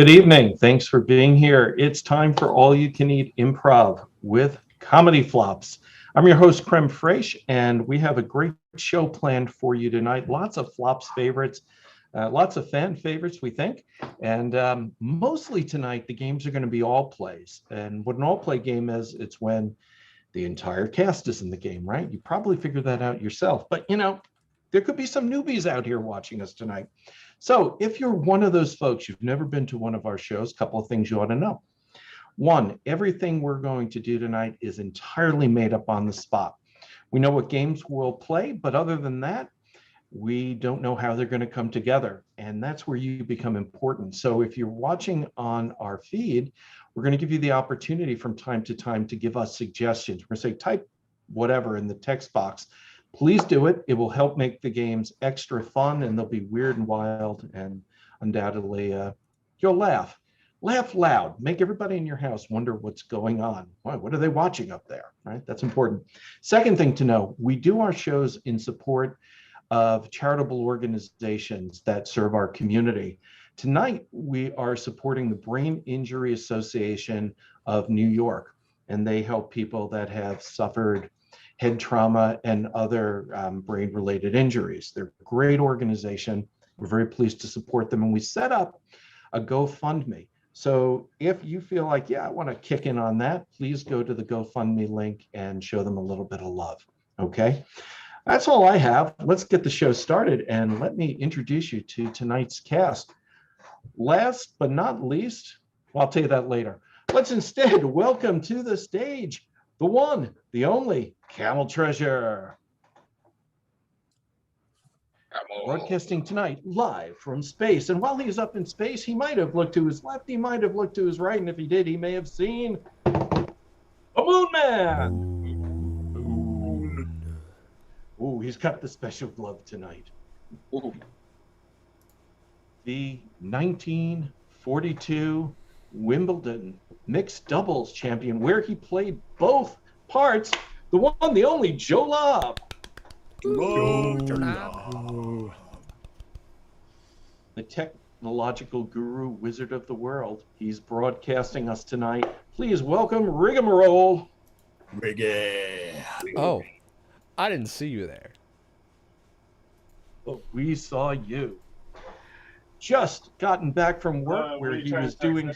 Good evening. Thanks for being here. It's time for All You Can Eat Improv with Comedy Flops. I'm your host, Creme Fraiche, and we have a great show planned for you tonight. Lots of flops favorites, lots of fan favorites, we think. And mostly tonight, the games are going to be all plays. And what an all play game is, it's when the entire cast is in the game, right? You probably figured that out yourself. But, there could be some newbies out here watching us tonight. So if you're one of those folks, you've never been to one of our shows, a couple of things you ought to know. One, everything we're going to do tonight is entirely made up on the spot. We know what games we'll play, but other than that, we don't know how they're going to come together. And that's where you become important. So if you're watching on our feed, we're going to give you the opportunity from time to time to give us suggestions. We're going to say, type whatever in the text box. Please do it. It will help make the games extra fun, and they'll be weird and wild, and undoubtedly you'll laugh. Laugh loud. Make everybody in your house wonder what's going on. Why, what are they watching up there, right? That's important. Second thing to know, we do our shows in support of charitable organizations that serve our community. Tonight, we are supporting the Brain Injury Association of New York, and they help people that have suffered head trauma and other brain-related injuries. They're a great organization. We're very pleased to support them, and we set up a GoFundMe. So if you feel like, yeah, I want to kick in on that, please go to the GoFundMe link and show them a little bit of love, okay? That's all I have. Let's get the show started, and let me introduce you to tonight's cast. Last but not least, well, I'll tell you that later. Let's instead welcome to the stage the one, the only, Camel Treasure. Broadcasting tonight live from space. And while he's up in space, he might have looked to his left, he might have looked to his right, and if he did, he may have seen a Moonman. Ooh, he's got the special glove tonight. Ooh. The 1942 Wimbledon mixed doubles champion, where he played both parts, the one, the only, Joe Lobb. The technological guru, wizard of the world. He's broadcasting us tonight. Please welcome Rigamarole. Oh, I didn't see you there. But we saw you. Just gotten back from work where he was doing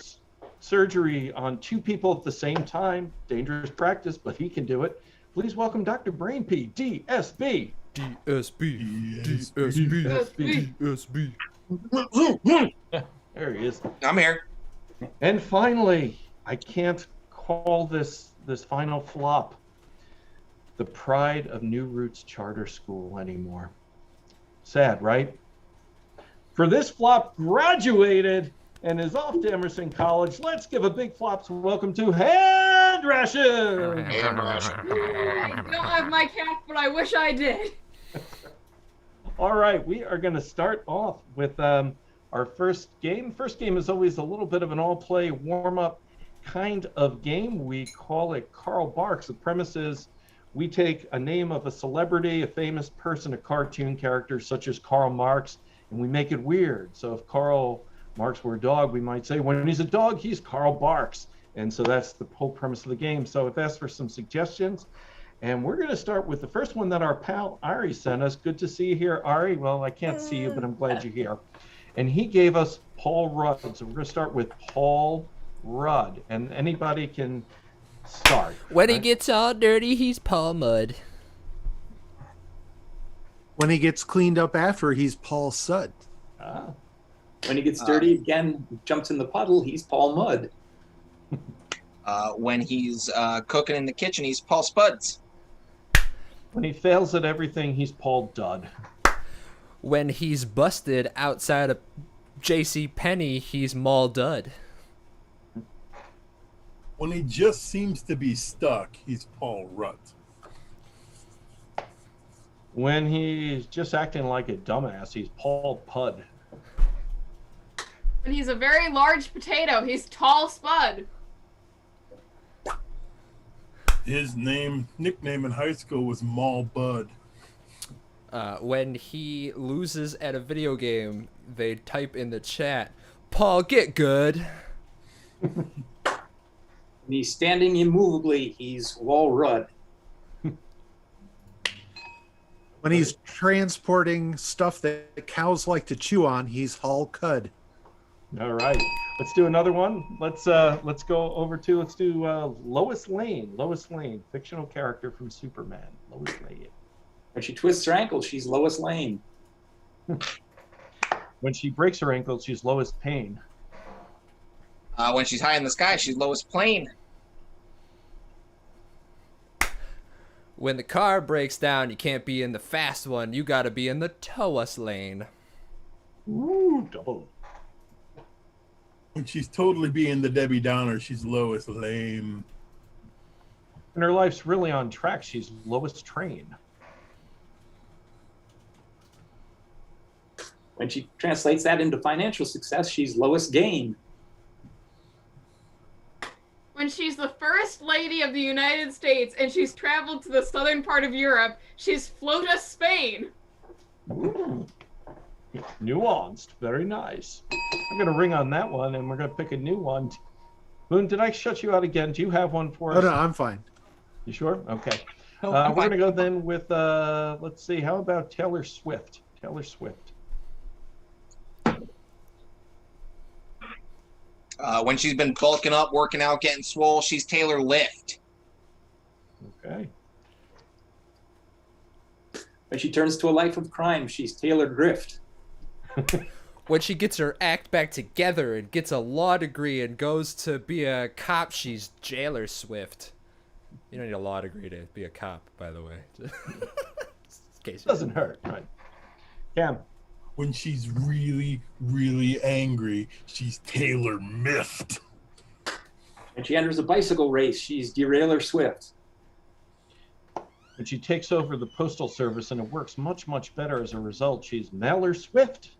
surgery on two people at the same time. Dangerous practice, but he can do it. Please welcome Dr. Brainpee, DSB. DSB. There he is. I'm here. And finally, I can't call this final flop the pride of New Roots Charter School anymore. Sad, right? For this flop, graduated and is off to Emerson College. Let's give a big flops welcome to Rations. I don't have my cap, but I wish I did. All right, we are going to start off with our first game. First game is always a little bit of an all-play warm-up kind of game. We call it Karl Barks. The premise is we take a name of a celebrity, a famous person, a cartoon character such as Karl Marx, and we make it weird. So if Karl Marx were a dog, we might say when he's a dog, he's Karl Barks. And so that's the whole premise of the game. So I've asked for some suggestions. And we're going to start with the first one that our pal Ari sent us. Good to see you here, Ari. Well, I can't see you, but I'm glad you're here. And he gave us Paul Rudd. So we're going to start with Paul Rudd. And anybody can start. When he gets all dirty, he's Paul Mudd. When he gets cleaned up after, he's Paul Sud. Ah. When he gets dirty again, jumps in the puddle, he's Paul Mudd. When he's cooking in the kitchen, he's Paul Spuds. When he fails at everything, he's Paul Dud. When he's busted outside of J.C. Penney, he's Maul Dud. When he just seems to be stuck, he's Paul Rudd. When he's just acting like a dumbass, he's Paul Pud. When he's a very large potato, he's Tall Spud. His nickname in high school was Mall Bud. When he loses at a video game, they type in the chat, Paul, get good. When he's standing immovably, he's Wall Rudd. When he's transporting stuff that cows like to chew on, he's Hall Cud. All right, let's do another one. Let's go over to Lois Lane. Lois Lane, fictional character from Superman. Lois Lane. When she twists her ankle, she's Lois Lane. When she breaks her ankle, she's Lois Payne. When she's high in the sky, she's Lois Plane. When the car breaks down, you can't be in the fast one. You gotta be in the tow us lane. Ooh, double. When she's totally being the Debbie Downer, she's Lois Lame. When her life's really on track, she's Lois Train. When she translates that into financial success, she's Lois Gain. When she's the first lady of the United States and she's traveled to the southern part of Europe, she's Flota Spain. Ooh. Nuanced, very nice. I'm gonna ring on that one, and we're gonna pick a new one. Boone, did I shut you out again? Do you have one for us? Oh, no, I'm fine. You sure? Okay. No, We're I'm fine. gonna go then with let's see. How about Taylor Swift? Taylor Swift. When she's been bulking up, working out, getting swole, she's Taylor Lift. Okay. When she turns to a life of crime, she's Taylor Drift. When she gets her act back together and gets a law degree and goes to be a cop, she's Jailer Swift. You don't need a law degree to be a cop, by the way. In case you Doesn't hurt, right? Cam. When she's really, really angry, she's Taylor Miffed. When she enters a bicycle race, she's Derailer Swift. When she takes over the postal service and it works much, much better as a result, she's Mailer Swift.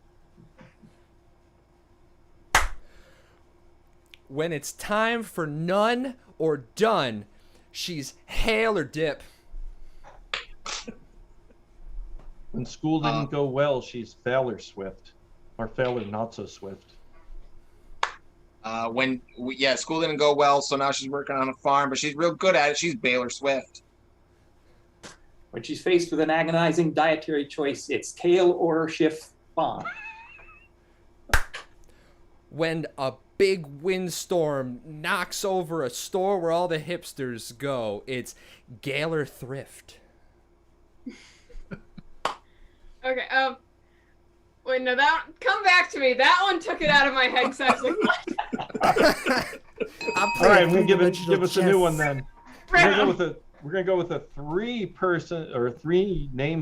When it's time for none or done, she's Hail or Dip. When school didn't go well, she's Failer Swift. Or Failer Not So Swift. School didn't go well, so now she's working on a farm, but she's real good at it. She's Baylor Swift. When she's faced with an agonizing dietary choice, it's tail or shift bomb. When a big windstorm knocks over a store where all the hipsters go, it's Gaylor Thrift. Okay, wait, no, come back to me. That one took it out of my head because I was like, what? All right, we're gonna give us a new one then. We're gonna go with a three-name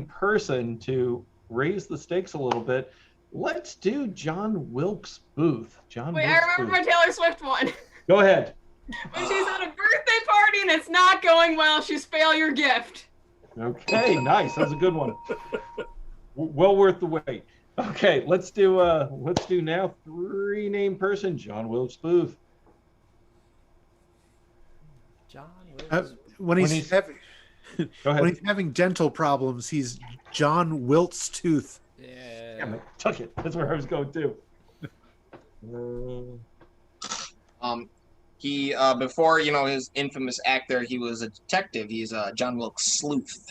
person to raise the stakes a little bit. Let's do John Wilkes Booth. Wait, I remember my Taylor Swift one. Go ahead. When she's at a birthday party and it's not going well, she's Failure Gift. Okay, nice. That's a good one. Well worth the wait. Okay, let's do now three-name person, John Wilkes Booth. John Wilkes. When he's having Go ahead. when he's having dental problems, he's John Wilkes Tooth. Yeah. Damn it, took it. That's where I was going to. He before his infamous act there, he was a detective. He's John Wilkes Sleuth.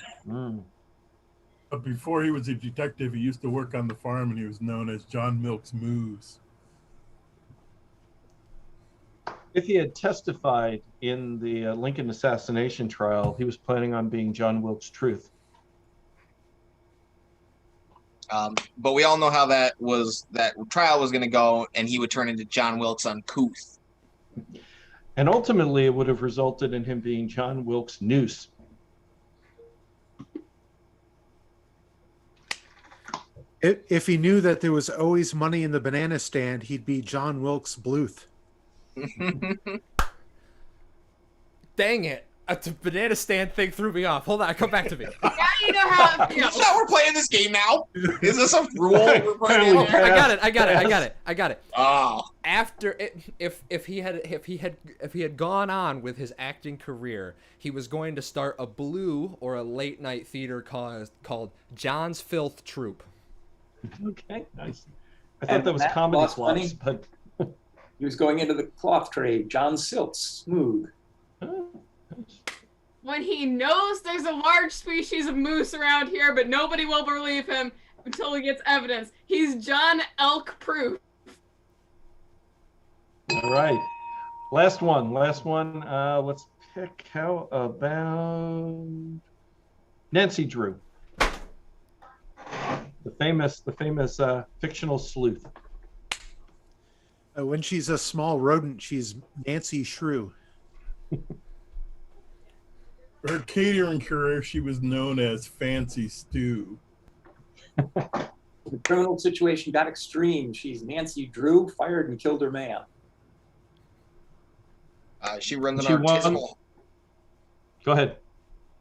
But before he was a detective, he used to work on the farm, and he was known as John Milk's Moose. If he had testified in the Lincoln assassination trial, he was planning on being John Wilkes Truth. But we all know how that trial was going to go, and he would turn into John Wilkes Uncouth. And ultimately, it would have resulted in him being John Wilkes Noose. If he knew that there was always money in the banana stand, he'd be John Wilkes Bluth. Dang it. The banana stand thing threw me off. Hold on, come back to me. Now you know how it That's feels. how we're playing this game now. Is this a rule we're playing? Oh, I got it. Oh, After if he had gone on with his acting career, he was going to start a blue or a late night theater called John's Filth Troupe. Okay, nice. I thought that was Matt comedy lost flops, money? but He was going into the cloth trade. John Silk's smooth. Oh, When he knows there's a large species of moose around here, but nobody will believe him until he gets evidence. He's John Elk Proof. all right. Last one. Let's pick. How about Nancy Drew, the famous fictional sleuth. When she's a small rodent, she's Nancy Shrew. For her catering career, she was known as Fancy Stew. The criminal situation got extreme. She's Nancy Drew, fired and killed her man. She runs She an won- artisanal. Go ahead.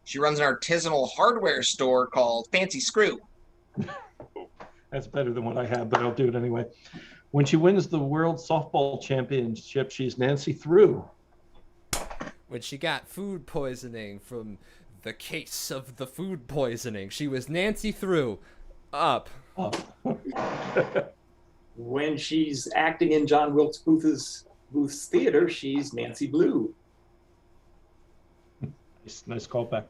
She runs an artisanal hardware store called Fancy Screw. That's better than what I have, but I'll do it anyway. When she wins the World Softball Championship, she's Nancy Through. When she got food poisoning from the case of the food poisoning, she was Nancy Through. Up. Oh. When she's acting in John Wilkes Booth's theater, she's Nancy Blue. Nice callback.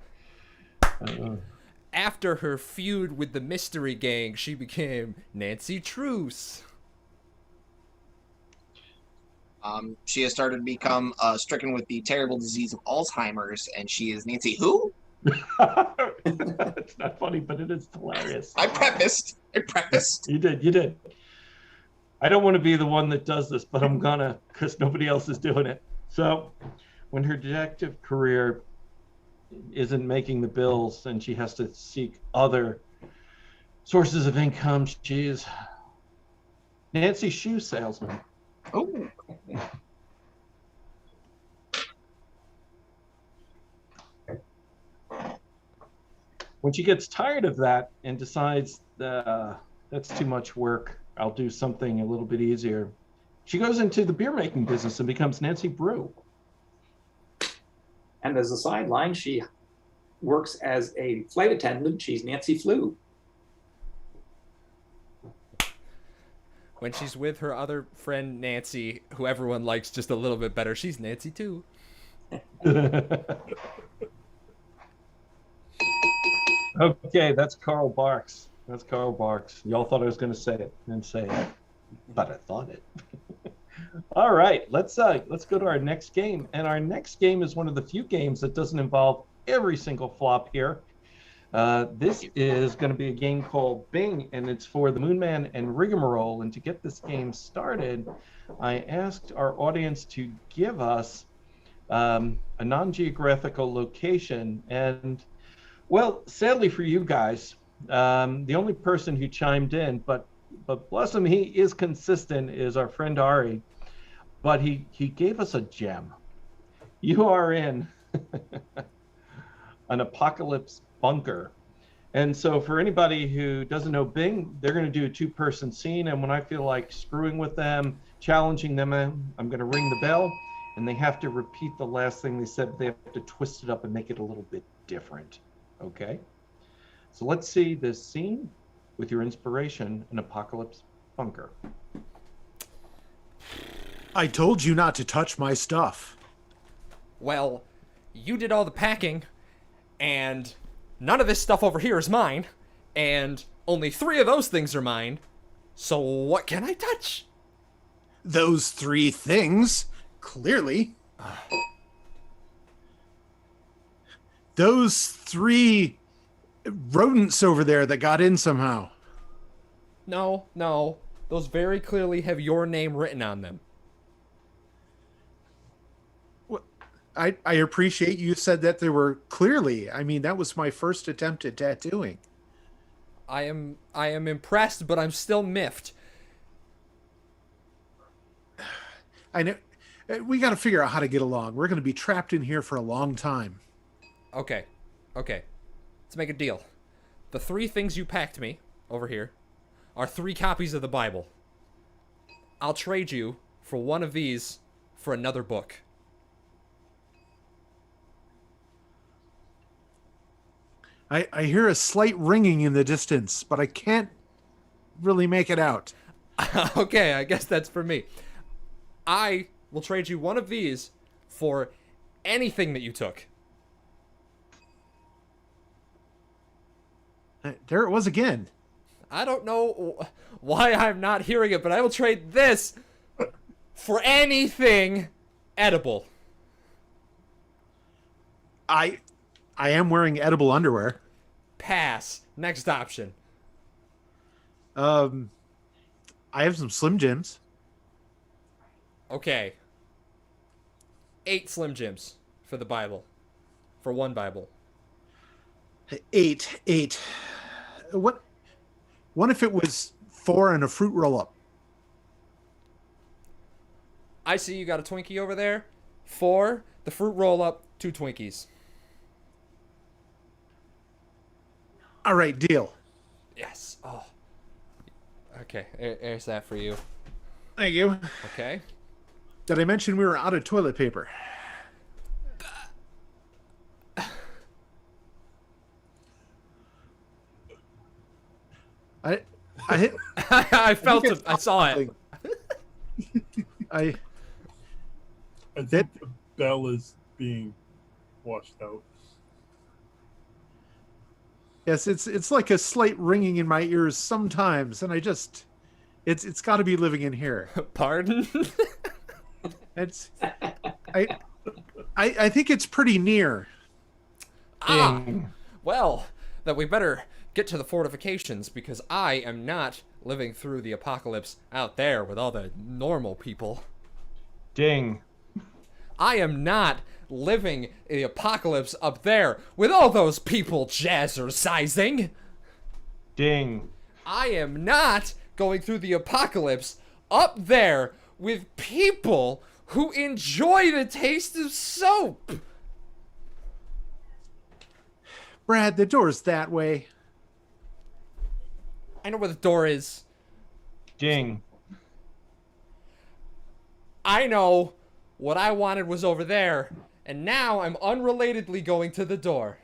After her feud with the Mystery Gang, she became Nancy Truce. She has started to become stricken with the terrible disease of Alzheimer's, and she is Nancy who? It's not funny, but it is hilarious. I prefaced. You did. I don't want to be the one that does this, but I'm gonna, because nobody else is doing it. So when her detective career isn't making the bills and she has to seek other sources of income, she's Nancy Shoe Salesman. Oh. When she gets tired of that and decides that's too much work, I'll do something a little bit easier, she goes into the beer making business and becomes Nancy Brew. And as a sideline, she works as a flight attendant. She's Nancy Flew. When she's with her other friend Nancy, who everyone likes just a little bit better, she's Nancy too. Okay, that's Karl Barks. Y'all thought I was going to say it. Didn't say it, but I thought it. All right, let's go to our next game. And our next game is one of the few games that doesn't involve every single flop here. This is going to be a game called Bing, and it's for the Moonman and Rigamarole. And to get this game started, I asked our audience to give us a non-geographical location. And, well, sadly for you guys, the only person who chimed in, but bless him, he is consistent, is our friend Ari. But he gave us a gem. You are in an apocalypse bunker. And so for anybody who doesn't know Bing, they're going to do a two-person scene. And when I feel like screwing with them, challenging them, I'm going to ring the bell. And they have to repeat the last thing they said. But they have to twist it up and make it a little bit different. Okay? So let's see this scene with your inspiration, an apocalypse bunker. I told you not to touch my stuff. Well, you did all the packing, and none of this stuff over here is mine, and only 3 of those things are mine, so what can I touch? Those 3 things, clearly. Those 3 rodents over there that got in somehow. No, those very clearly have your name written on them. I appreciate you said that they were clearly. I mean, that was my first attempt at tattooing. I am impressed, but I'm still miffed. I know. We got to figure out how to get along. We're going to be trapped in here for a long time. Okay. Let's make a deal. The 3 things you packed me over here are 3 copies of the Bible. I'll trade you for one of these for another book. I hear a slight ringing in the distance, but I can't really make it out. Okay, I guess that's for me. I will trade you one of these for anything that you took. There it was again. I don't know why I'm not hearing it, but I will trade this for anything edible. I am wearing edible underwear. Pass. Next option. I have some Slim Jims. Okay. 8 Slim Jims for the Bible. For one Bible. 8. What if it was 4 and a fruit roll-up? I see you got a Twinkie over there. 4, the fruit roll-up, 2 Twinkies. All right, deal. Yes. Oh. Okay, there's that for you. Thank you. Okay. Did I mention we were out of toilet paper? I I felt it. I saw it. I I think the bell is being washed out. Yes, it's like a slight ringing in my ears sometimes, and it's got to be living in here. Pardon? I think it's pretty near. Well, then we better get to the fortifications, because I am not living through the apocalypse out there with all the normal people. Ding. I am not living the apocalypse up there with all those people jazzercising. Ding. I am not going through the apocalypse up there with people who enjoy the taste of soap. Brad, the door's that way. I know where the door is. Ding. I know what I wanted was over there, and now I'm unrelatedly going to the door.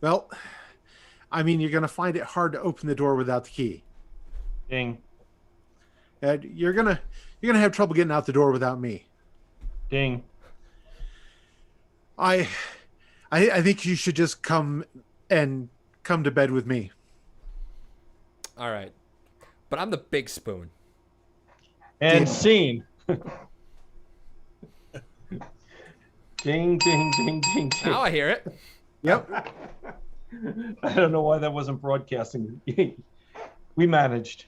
Well, I mean, you're going to find it hard to open the door without the key. Ding. You're gonna have trouble getting out the door without me. Ding. I think you should just come to bed with me. All right. But I'm the big spoon. And scene. Ding, ding, ding, ding, ding. Now I hear it. Yep. I don't know why that wasn't broadcasting. We managed.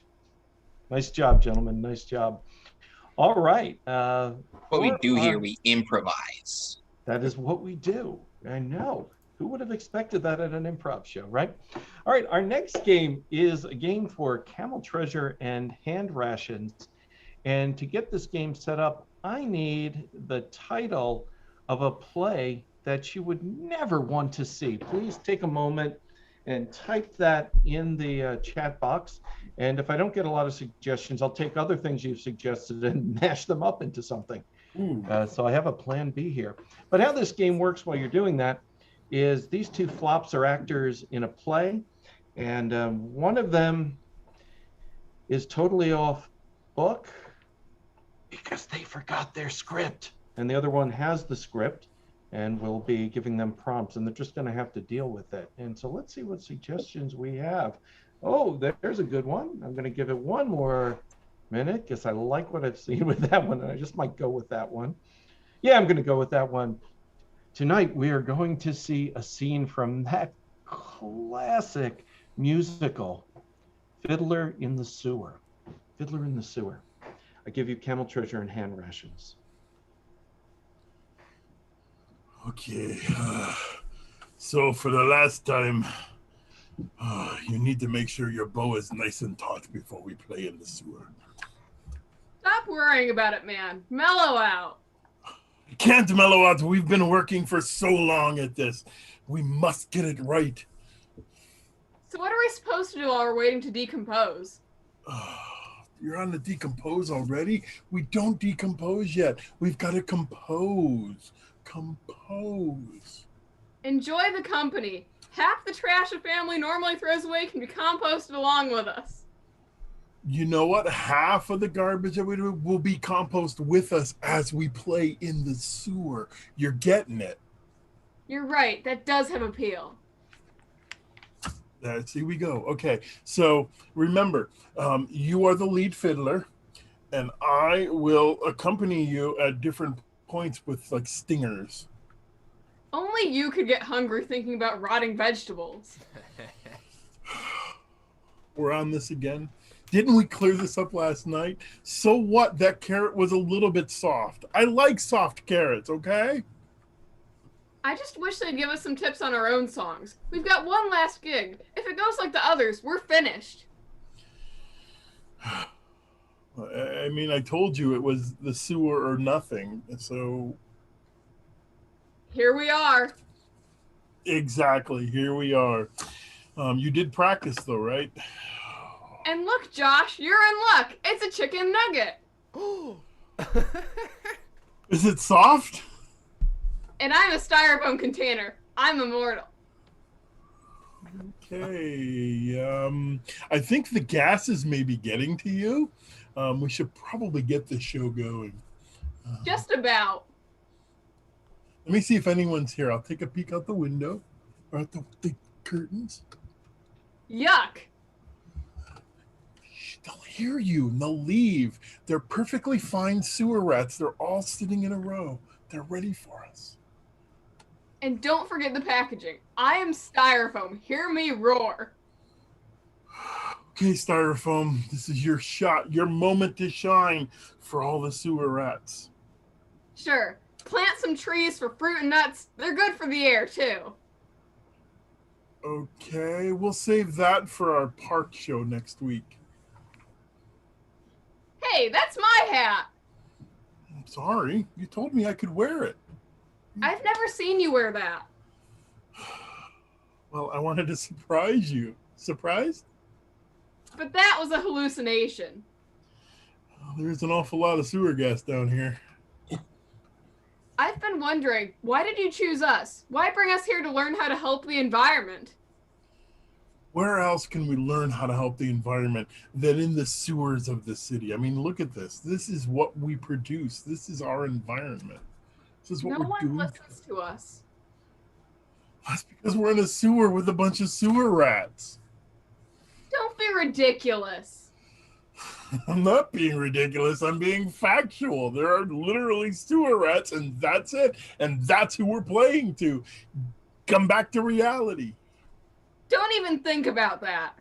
Nice job, gentlemen. Nice job. All right. What we do here, we improvise. That is what we do. I know. Who would have expected that at an improv show, right? All right. Our next game is a game for Camel Treasure and Hand Rations. And to get this game set up, I need the title of a play that you would never want to see. Please take a moment and type that in the chat box. And if I don't get a lot of suggestions, I'll take other things you've suggested and mash them up into something. So I have a plan B here. But how this game works while you're doing that is these two flops are actors in a play. And one of them is totally off book because they forgot their script. And the other one has the script. And we'll be giving them prompts, and they're just going to have to deal with it. And so let's see what suggestions we have. Oh, there's a good one. I'm going to give it one more minute because I like what I've seen with that one, and I just might go with that one. Yeah, I'm going to go with that one. Tonight, we are going to see a scene from that classic musical, Fiddler in the Sewer. Fiddler in the Sewer. I give you Camel Treasure and Hand Rations. Okay, so for the last time, you need to make sure your bow is nice and taut before we play in the sewer. Stop worrying about it, man. Mellow out. I can't mellow out. We've been working for so long at this. We must get it right. So what are we supposed to do while we're waiting to decompose? You're on the decompose already? We don't decompose yet. We've got to compose. Compose. Enjoy the company. Half the trash a family normally throws away can be composted along with us. You know what? Half of the garbage that we do will be compost with us as we play in the sewer. You're getting it. You're right. That does have appeal. See, we go. Okay, so remember, you are the lead fiddler, and I will accompany you at different points with like stingers. Only you could get hungry thinking about rotting vegetables. We're on this again. Didn't we clear this up last night? So what? That carrot was a little bit soft. I like soft carrots, okay? I just wish they'd give us some tips on our own songs. We've got one last gig. If it goes like the others, we're finished. I mean, I told you it was the sewer or nothing, so... Here we are. Exactly, here we are. You did practice, though, right? And look, Josh, you're in luck. It's a chicken nugget. Is it soft? And I'm a styrofoam container. I'm immortal. Okay. I think the gases may be getting to you. We should probably get the show going. Just about. Let me see if anyone's here. I'll take a peek out the window or out the curtains. Yuck. They'll hear you and they'll leave. They're perfectly fine sewer rats. They're all sitting in a row. They're ready for us. And don't forget the packaging. I am styrofoam. Hear me roar. Okay, styrofoam, this is your shot, your moment to shine for all the sewer rats. Sure. Plant some trees for fruit and nuts. They're good for the air, too. Okay, we'll save that for our park show next week. Hey, that's my hat. I'm sorry, you told me I could wear it. I've never seen you wear that. Well, I wanted to surprise you. Surprised? But that was a hallucination. Oh, there's an awful lot of sewer gas down here. I've been wondering, why did you choose us? Why bring us here to learn how to help the environment? Where else can we learn how to help the environment than in the sewers of the city? I mean, look at this. This is what we produce. This is our environment. This is what No we're one doing. listens to us. That's because we're in a sewer with a bunch of sewer rats. Don't be ridiculous. I'm not being ridiculous. I'm being factual. There are literally sewer rats, and that's it. And that's who we're playing to. Come back to reality. Don't even think about that.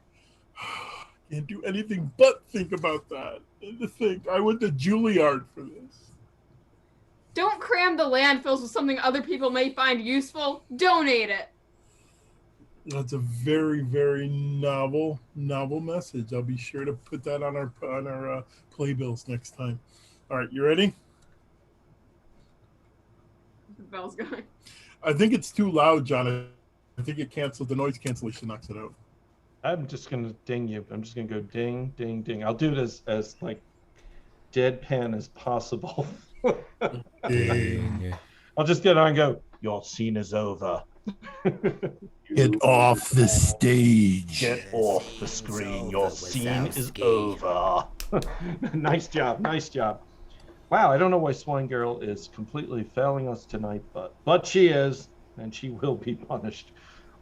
Can't do anything but think about that. And to think, I went to Juilliard for this. Don't cram the landfills with something other people may find useful. Donate it. That's a very, very novel message. I'll be sure to put that on our playbills next time. All right, you ready? The bell's going. I think it's too loud, John. I think it canceled. The noise cancellation knocks it out. I'm just gonna ding you. I'm just gonna go ding, ding, ding. I'll do it as like deadpan as possible. Ding. I'll just get on and go, your scene is over. Get off the stage. Get off the screen. Your scene is over. Nice job. Nice job. Wow, I don't know why Swine Girl is completely failing us tonight, but she is, and she will be punished.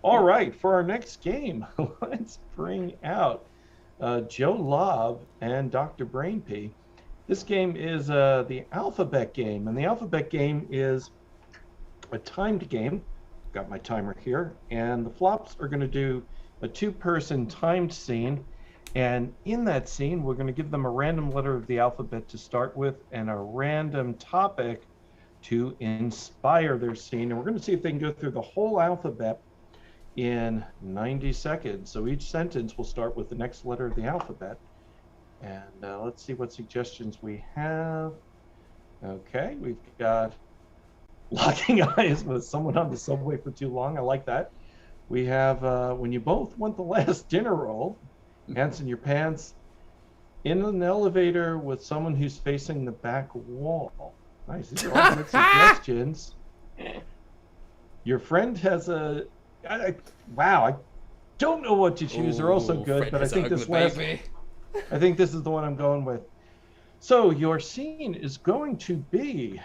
All right, for our next game, let's bring out Joe Lobb and Dr. Brainpee. This game is the alphabet game, and the alphabet game is a timed game. Got my timer here, and the flops are going to do a two-person timed scene, and in that scene we're going to give them a random letter of the alphabet to start with and a random topic to inspire their scene, and we're going to see if they can go through the whole alphabet in 90 seconds. So each sentence will start with the next letter of the alphabet, and let's see what suggestions we have. Okay, we've got locking eyes with someone on the subway for too long. I like that. We have when you both want the last dinner roll, ants in your pants, in an elevator with someone who's facing the back wall. Nice. These are all good suggestions. Your friend has a wow, I don't know what to choose. They're also good, but I think this last I think this is the one I'm going with. So your scene is going to be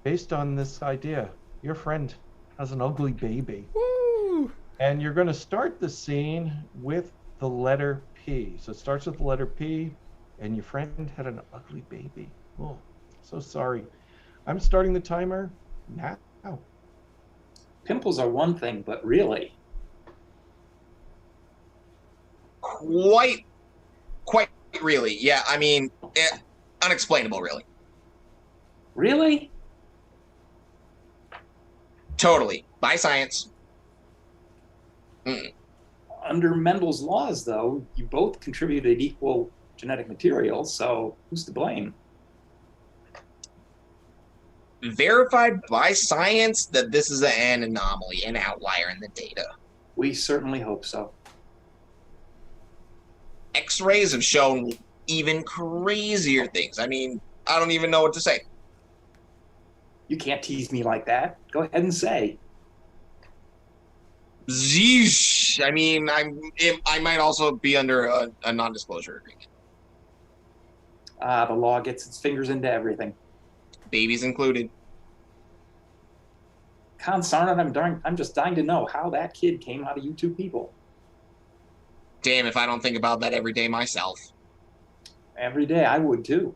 based on this idea. Your friend has an ugly baby. Woo! And you're going to start the scene with the letter P. So it starts with the letter P, and your friend had an ugly baby. Oh, so sorry. I'm starting the timer now. Pimples are one thing, but really, Quite really. Yeah, I mean, unexplainable, really. really, Totally. By science. under Mendel's laws, though, you both contributed equal genetic material, so who's to blame? Verified by science that this is an anomaly, an outlier in the data. We certainly hope so. X-rays have shown even crazier things. I mean, I don't even know what to say. You can't tease me like that. Go ahead and say. Zeesh. I mean, I might also be under a non-disclosure agreement. The law gets its fingers into everything. Babies included. Consarn it, I'm just dying to know how that kid came out of you two people. Damn, if I don't think about that every day myself. Every day I would too.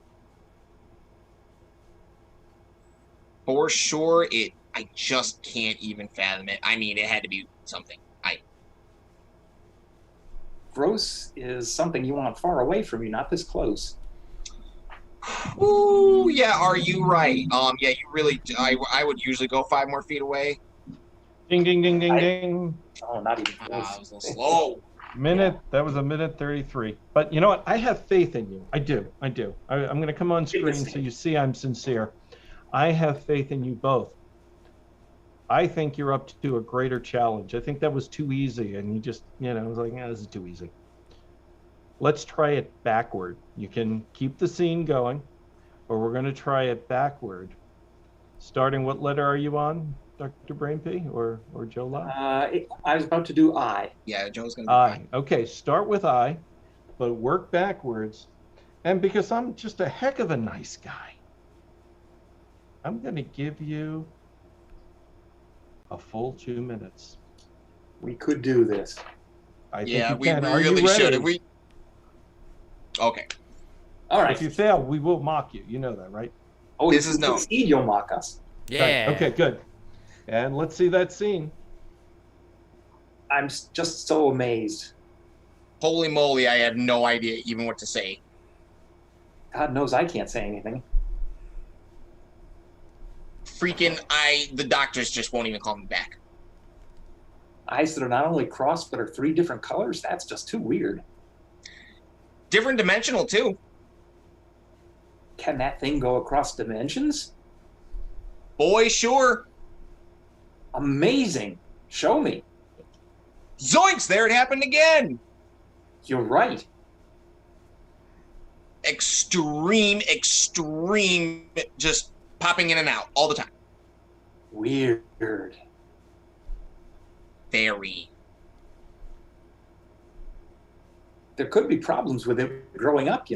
For sure, I just can't even fathom it. I mean, it had to be something. Gross is something you want far away from you, not this close. Ooh, yeah, are you right? Yeah, you really, I would usually go 5 more feet away. Ding, ding, ding, ding, ding. Oh, not even close. I was a little slow. That was a minute 33. But you know what? I have faith in you. I do. I'm going to come on screen so you see I'm sincere. I have faith in you both. I think you're up to a greater challenge. I think that was too easy, and you just, was like, this is too easy. Let's try it backward. You can keep the scene going, or we're going to try it backward. Starting, what letter are you on, Dr. Brainpee or Joe Lobb? I was about to do I. Yeah, Joe's going to do I. Okay, start with I, but work backwards. And because I'm just a heck of a nice guy, I'm going to give you a full 2 minutes. We could do this. I think Yeah, you we can. Are really you ready? should. Okay. All right. If you fail, we will mock you. You know that, right? Oh, This if is you known. succeed, you'll mock us. Yeah. Right. Okay, good. And let's see that scene. I'm just so amazed. Holy moly, I have no idea even what to say. God knows I can't say anything. Freaking, the doctors just won't even call me back. Eyes that are not only crossed but are 3 different colors? That's just too weird. Different dimensional, too. Can that thing go across dimensions? Boy, sure. Amazing. Show me. Zoinks, there it happened again. You're right. Extreme, just popping in and out all the time. Weird. Very. There could be problems with it growing up,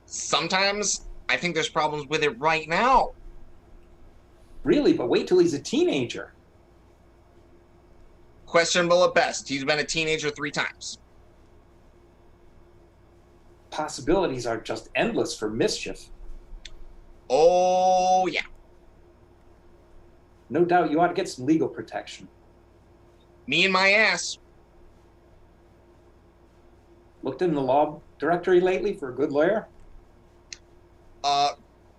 Sometimes I think there's problems with it right now. Really, but wait till he's a teenager. Questionable at best. He's been a teenager 3 times. Possibilities are just endless for mischief. Oh, yeah. No doubt you ought to get some legal protection. Me and my ass. Looked in the law directory lately for a good lawyer?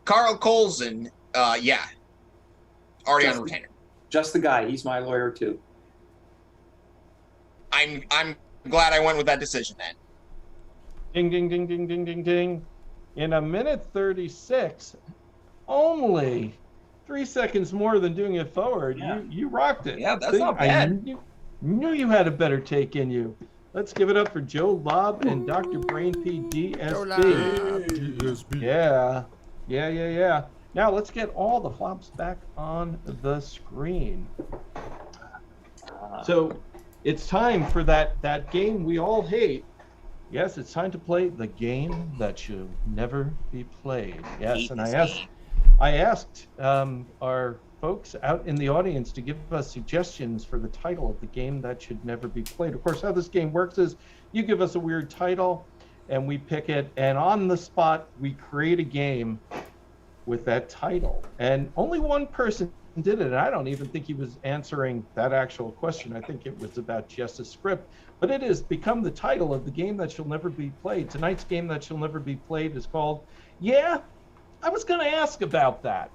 Karl Colson, yeah. Already on retainer. Just the guy. He's my lawyer, too. I'm glad I went with that decision then. Ding, ding, ding, ding, ding, ding, ding. In a minute 36, only 3 seconds more than doing it forward. Yeah. You rocked it. Yeah, that's not bad. I knew you had a better take in you. Let's give it up for Joe Lobb and Dr. Brainpee DSP. DSP. Yeah. Now let's get all the flops back on the screen. So It's time for that game we all hate. Yes, it's time to play the game that should never be played. Yes, Hate and this I asked our folks out in the audience to give us suggestions for the title of the game that should never be played. Of course, how this game works is you give us a weird title and we pick it, and on the spot we create a game with that title. And only one person did it, and I don't even think he was answering that actual question. I think it was about just a script. But it has become the title of the game that shall never be played. Tonight's game that shall never be played is called, Yeah, I was going to ask about that.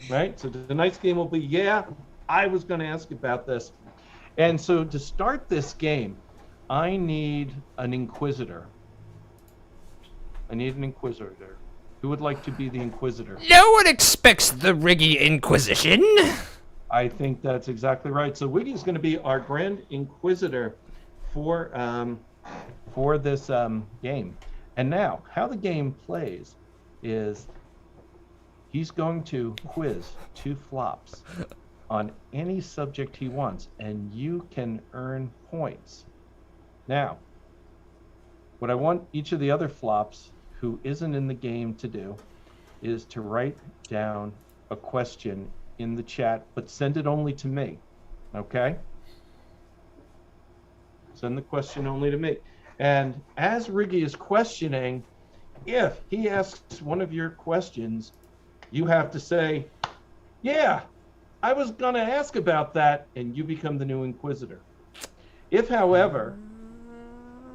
Right? So tonight's game will be, Yeah, I was going to ask about this. And so to start this game, I need an inquisitor. I need an inquisitor. Who would like to be the inquisitor? No one expects the Riggy Inquisition. I think that's exactly right. So Wiggy's going to be our Grand Inquisitor for this game. And now, how the game plays is he's going to quiz 2 flops on any subject he wants, and you can earn points. Now, what I want each of the other flops who isn't in the game to do is to write down a question in the chat, but send it only to me, okay? Send the question only to me. And as Riggy is questioning, if he asks one of your questions, you have to say, yeah, I was going to ask about that, and you become the new inquisitor. If, however,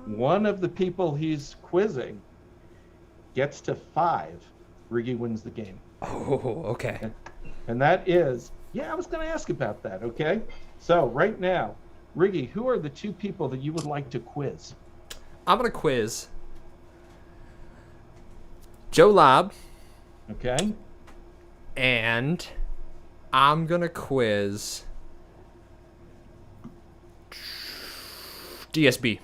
one of the people he's quizzing gets to 5, Riggy wins the game. Oh, okay. And that is, yeah, I was going to ask about that, okay? So right now, Riggy, who are the 2 people that you would like to quiz? I'm going to quiz Joe Lobb. Okay. And I'm going to quiz DSB.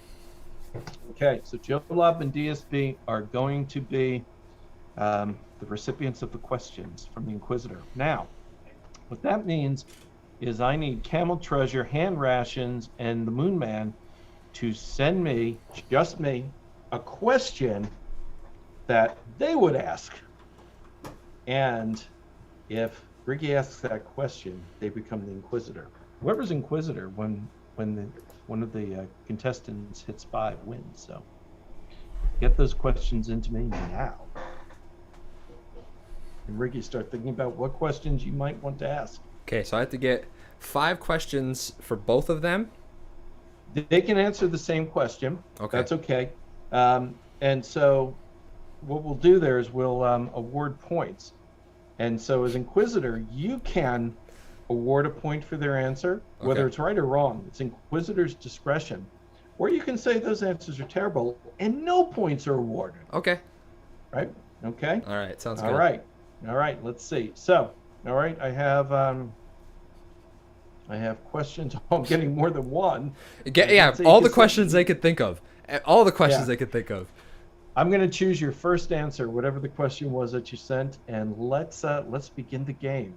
Okay, so Joe Lobb and DSB are going to be the recipients of the questions from the Inquisitor. Now, what that means is I need Camel Treasure, Hand Rations, and the Moonman to send me, just me, a question that they would ask. And if Riggy asks that question, they become the Inquisitor. Whoever's Inquisitor when one of the contestants hits 5 wins. So get those questions into me now. And Riggy, start thinking about what questions you might want to ask. Okay, so I have to get 5 questions for both of them. They can answer the same question. Okay. That's okay. And so what we'll do there is we'll award points. And so as Inquisitor, you can award a point for their answer, whether Okay. it's right or wrong. It's Inquisitor's discretion. Or you can say those answers are terrible and no points are awarded. Okay. Right? Okay? All right, sounds good. All right. All right, let's see. So, all right, I have questions. Oh, I'm getting more than one. Yeah, Let's see, all the just- questions they could think of. All the questions Yeah. they could think of. I'm going to choose your first answer, whatever the question was that you sent, and let's begin the game.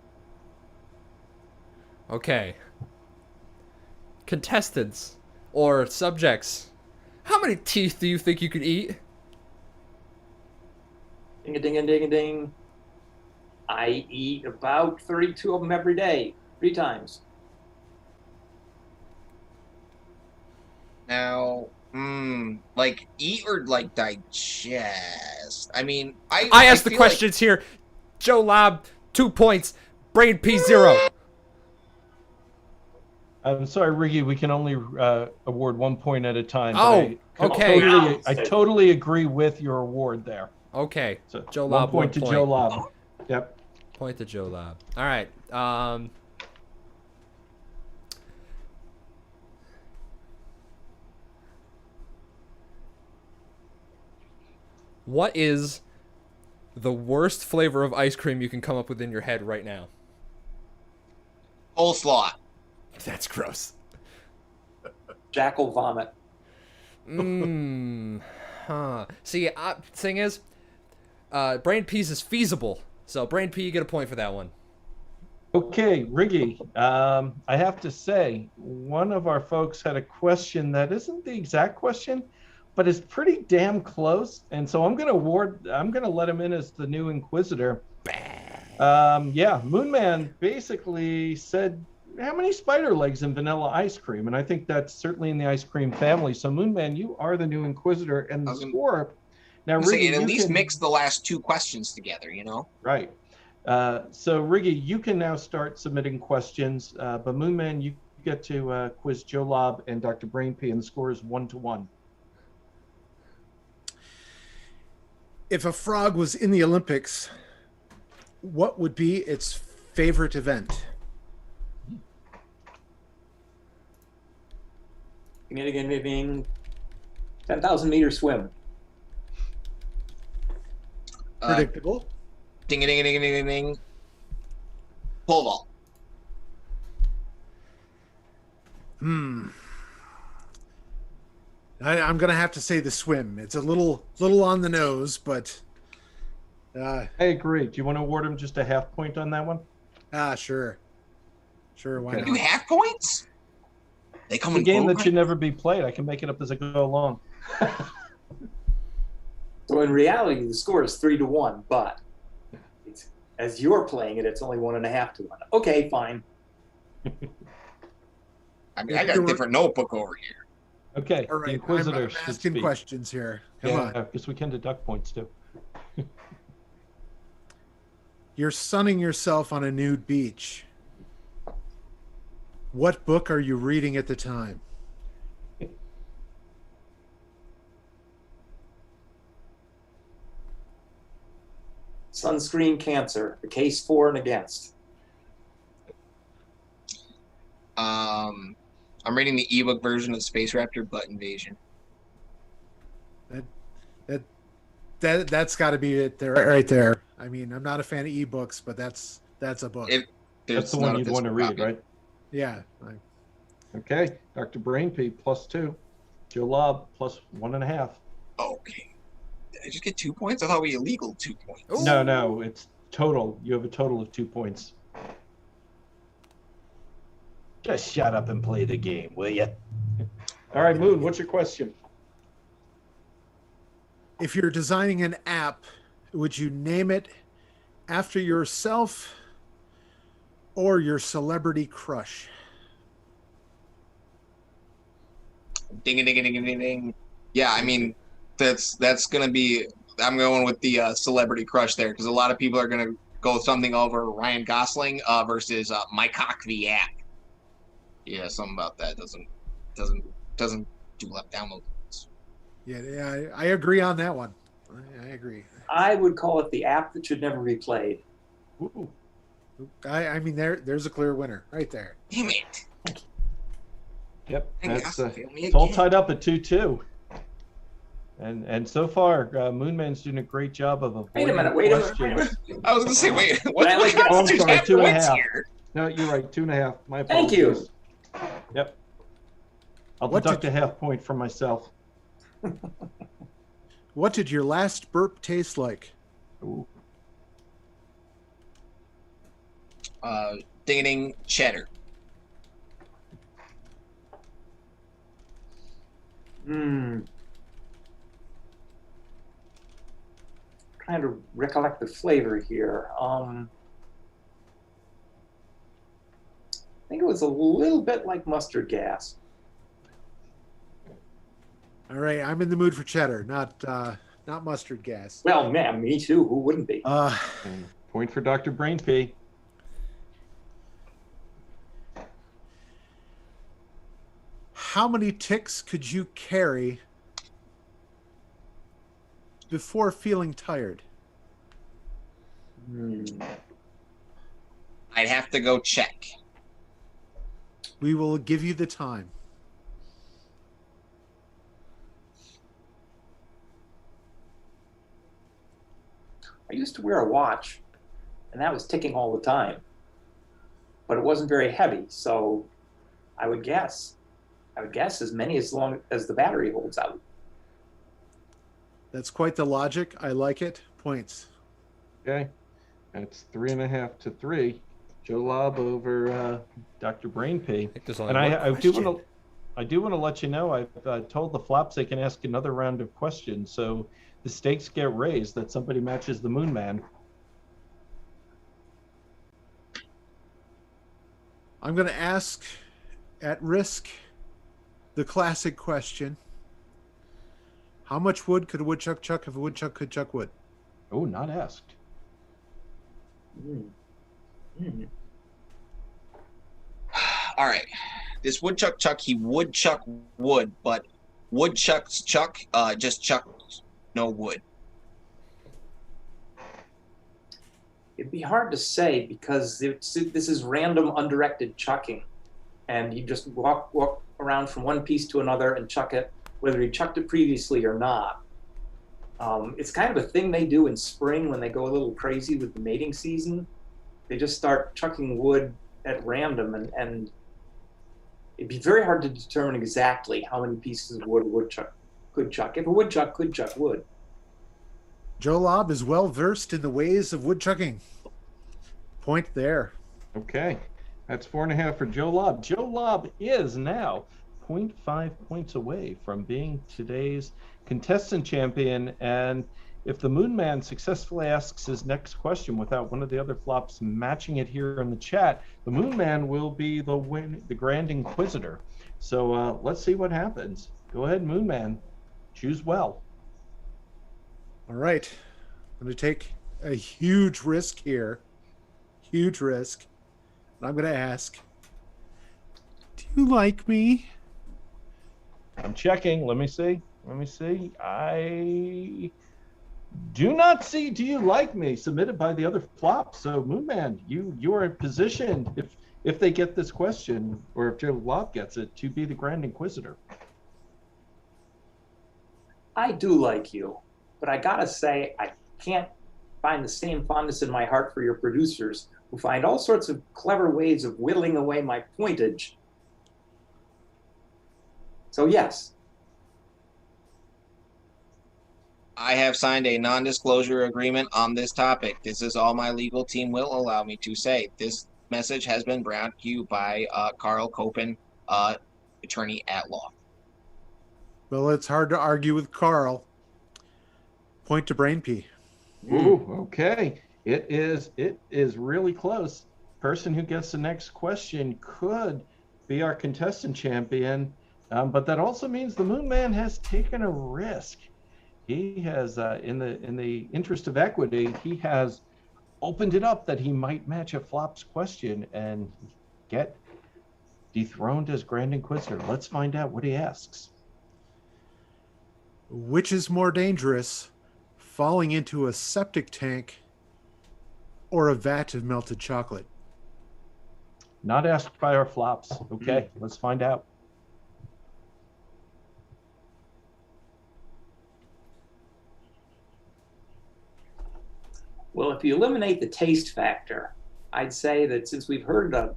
Okay. Contestants or subjects, how many teeth do you think you could eat? Ding a ding a ding a ding. I eat about 32 of them every day, 3 times. Now, like eat or like digest? I mean, I asked the feel questions here. Joe Lobb, 2 points. Brainpee, 0. I'm sorry, Riggy, we can only award 1 point at a time. Oh, but okay. I totally agree with your award there. Okay. So Joe 1 Lobb, point to Joe Lobb. Yep. Point to Joe Lobb. All right. What is the worst flavor of ice cream you can come up with in your head right now? coleslaw. That's gross. Jackal vomit. Huh. See, thing is, Brainpee's is feasible. So Brainpee, you get a point for that one. Okay, Riggy, I have to say, one of our folks had a question that isn't the exact question, but is pretty damn close. And so I'm going to let him in as the new Inquisitor. Yeah, Moonman basically said, how many spider legs in vanilla ice cream? And I think that's certainly in the ice cream family. So Moonman, you are the new Inquisitor, and the score. Now, Riggy, at least mix the last two questions together, Right. So Riggy, you can now start submitting questions, but Moonman, you get to quiz Joe Lobb and Dr. Brainpee, and the score is 1-1. If a frog was in the Olympics, what would be its favorite event? Ding, 10,000 meter swim. Predictable. Ding, ding, ding, ding, ding. Pole vault. I'm gonna have to say the swim. It's a little on the nose, but I agree. Do you want to award him just a half point on that one? Sure, why Do not? half points? They come It's a in game full that points? should never be played. I can make it up as I go along. So in reality, the score is 3-1, but as you're playing it, it's only 1.5 to 1. Okay, fine. I got a different notebook over here. Okay, All the right, Inquisitor I'm should asking speak. questions here. Come on. Because we can deduct points too. You're sunning yourself on a nude beach. What book are you reading at the time? Sunscreen cancer, the case for and against. I'm reading the ebook version of Space Raptor Butt Invasion. That's got to be it there, right there. I mean, I'm not a fan of ebooks, but that's a book. That's the one you'd want to read, right? Yeah. Okay, Dr. Brainpee +2, Joe Lobb +1.5. Okay. Did I just get 2 points? I thought we illegal 2 points. Ooh. No, it's total. You have a total of 2 points. Just shut up and play the game, will you? All right, Moon, what's your question? If you're designing an app, would you name it after yourself or your celebrity crush? Ding, ding, ding, ding, ding, ding. Yeah, I mean, that's gonna be. I'm going with the celebrity crush there because a lot of people are gonna go something over Ryan Gosling versus My Cock the App. Yeah, something about that doesn't do left downloads. Yeah, I agree on that one. I agree. I would call it the app that should never be played. Ooh. I mean, there's a clear winner right there. Damn it! Yep, Ryan that's Gosling failed me it's all again. tied up at 2-2. And so far, Moonman's doing a great job of avoiding Wait a minute. questions. I was gonna say, wait, what I like- Oh, I'm constitutes sorry, half 2.5. points here? No, you're right, 2.5. My Thank apologies. you. Yep. I'll What deduct did- a half point from myself. What did your last burp taste like? Ooh. Ding ding cheddar. Trying to recollect the flavor here. I think it was a little bit like mustard gas. All right, I'm in the mood for cheddar, not mustard gas. Well, man, me too. Who wouldn't be? And point for Dr. Brainpee. How many ticks could you carry before feeling tired? I'd have to go check. We will give you the time. I used to wear a watch, and that was ticking all the time. But it wasn't very heavy, so I would guess as many as long as the battery holds out. That's quite the logic. I like it. Points. Okay. That's 3.5 to 3. Joe Lobb over Dr. Brainpee. there's only And one I do question. want to let you know I've told the flops they can ask another round of questions, so the stakes get raised that somebody matches the Moonman. I'm going to ask, at risk, the classic question: how much wood could a woodchuck chuck if a woodchuck could chuck wood? Oh, not asked. All right. This woodchuck chuck, he would chuck wood, but woodchucks chuck, just chuck no wood. It'd be hard to say because this is random undirected chucking, and you just walk around from one piece to another and chuck it, whether he chucked it previously or not. It's kind of a thing they do in spring when they go a little crazy with the mating season. They just start chucking wood at random, and it'd be very hard to determine exactly how many pieces of wood a woodchuck could chuck. If a woodchuck could chuck wood. Joe Lobb is well versed in the ways of woodchucking. Point there. Okay, that's 4.5 for Joe Lobb. Joe Lobb is now 0.5 points away from being today's contestant champion. And if the Moonman successfully asks his next question without one of the other flops matching it here in the chat, the Moonman will be the Grand Inquisitor. So let's see what happens. Go ahead, Moonman. Choose well. All right. I'm going to take a huge risk here. Huge risk. And I'm going to ask, do you like me? I'm checking. Let me see. I do not see "Do You Like Me" submitted by the other flops. So Moonman, you are in position if they get this question, or if Joe Lobb gets it, to be the Grand Inquisitor. I do like you, but I gotta say, I can't find the same fondness in my heart for your producers, who find all sorts of clever ways of whittling away my pointage. So yes. I have signed a non-disclosure agreement on this topic. This is all my legal team will allow me to say. This message has been brought to you by Karl Copen, attorney at law. Well, it's hard to argue with Karl. Point to Brainpee. Ooh, okay. It is really close. Person who gets the next question could be our contestant champion, but that also means the Moonman has taken a risk. He has, in the interest of equity, he has opened it up that he might match a flop's question and get dethroned as Grand Inquisitor. Let's find out what he asks. Which is more dangerous, falling into a septic tank or a vat of melted chocolate? Not asked by our flops. Okay, let's find out. Well, if you eliminate the taste factor, I'd say that since we've heard a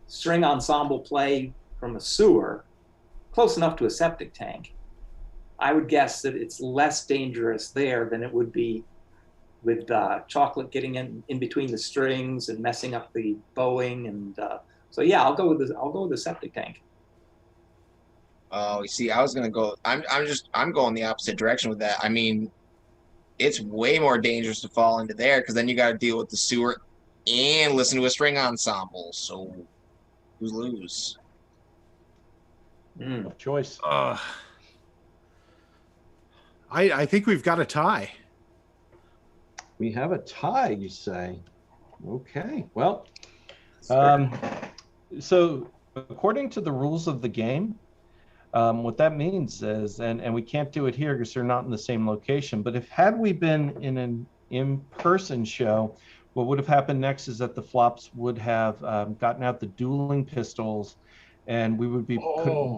string ensemble play from a sewer, close enough to a septic tank, I would guess that it's less dangerous there than it would be with chocolate getting in between the strings and messing up the bowing. And so, yeah, I'll go with the septic tank. Oh, you see, I was gonna go. I'm going the opposite direction with that. I mean, it's way more dangerous to fall into there because then you got to deal with the sewer and listen to a string ensemble. So, lose. Tough choice. I think we've got a tie. We have a tie, you say? Okay. Well, so according to the rules of the game, what that means is, and we can't do it here because they're not in the same location, but had we been in an in-person show, what would have happened next is that the flops would have gotten out the dueling pistols, and we would be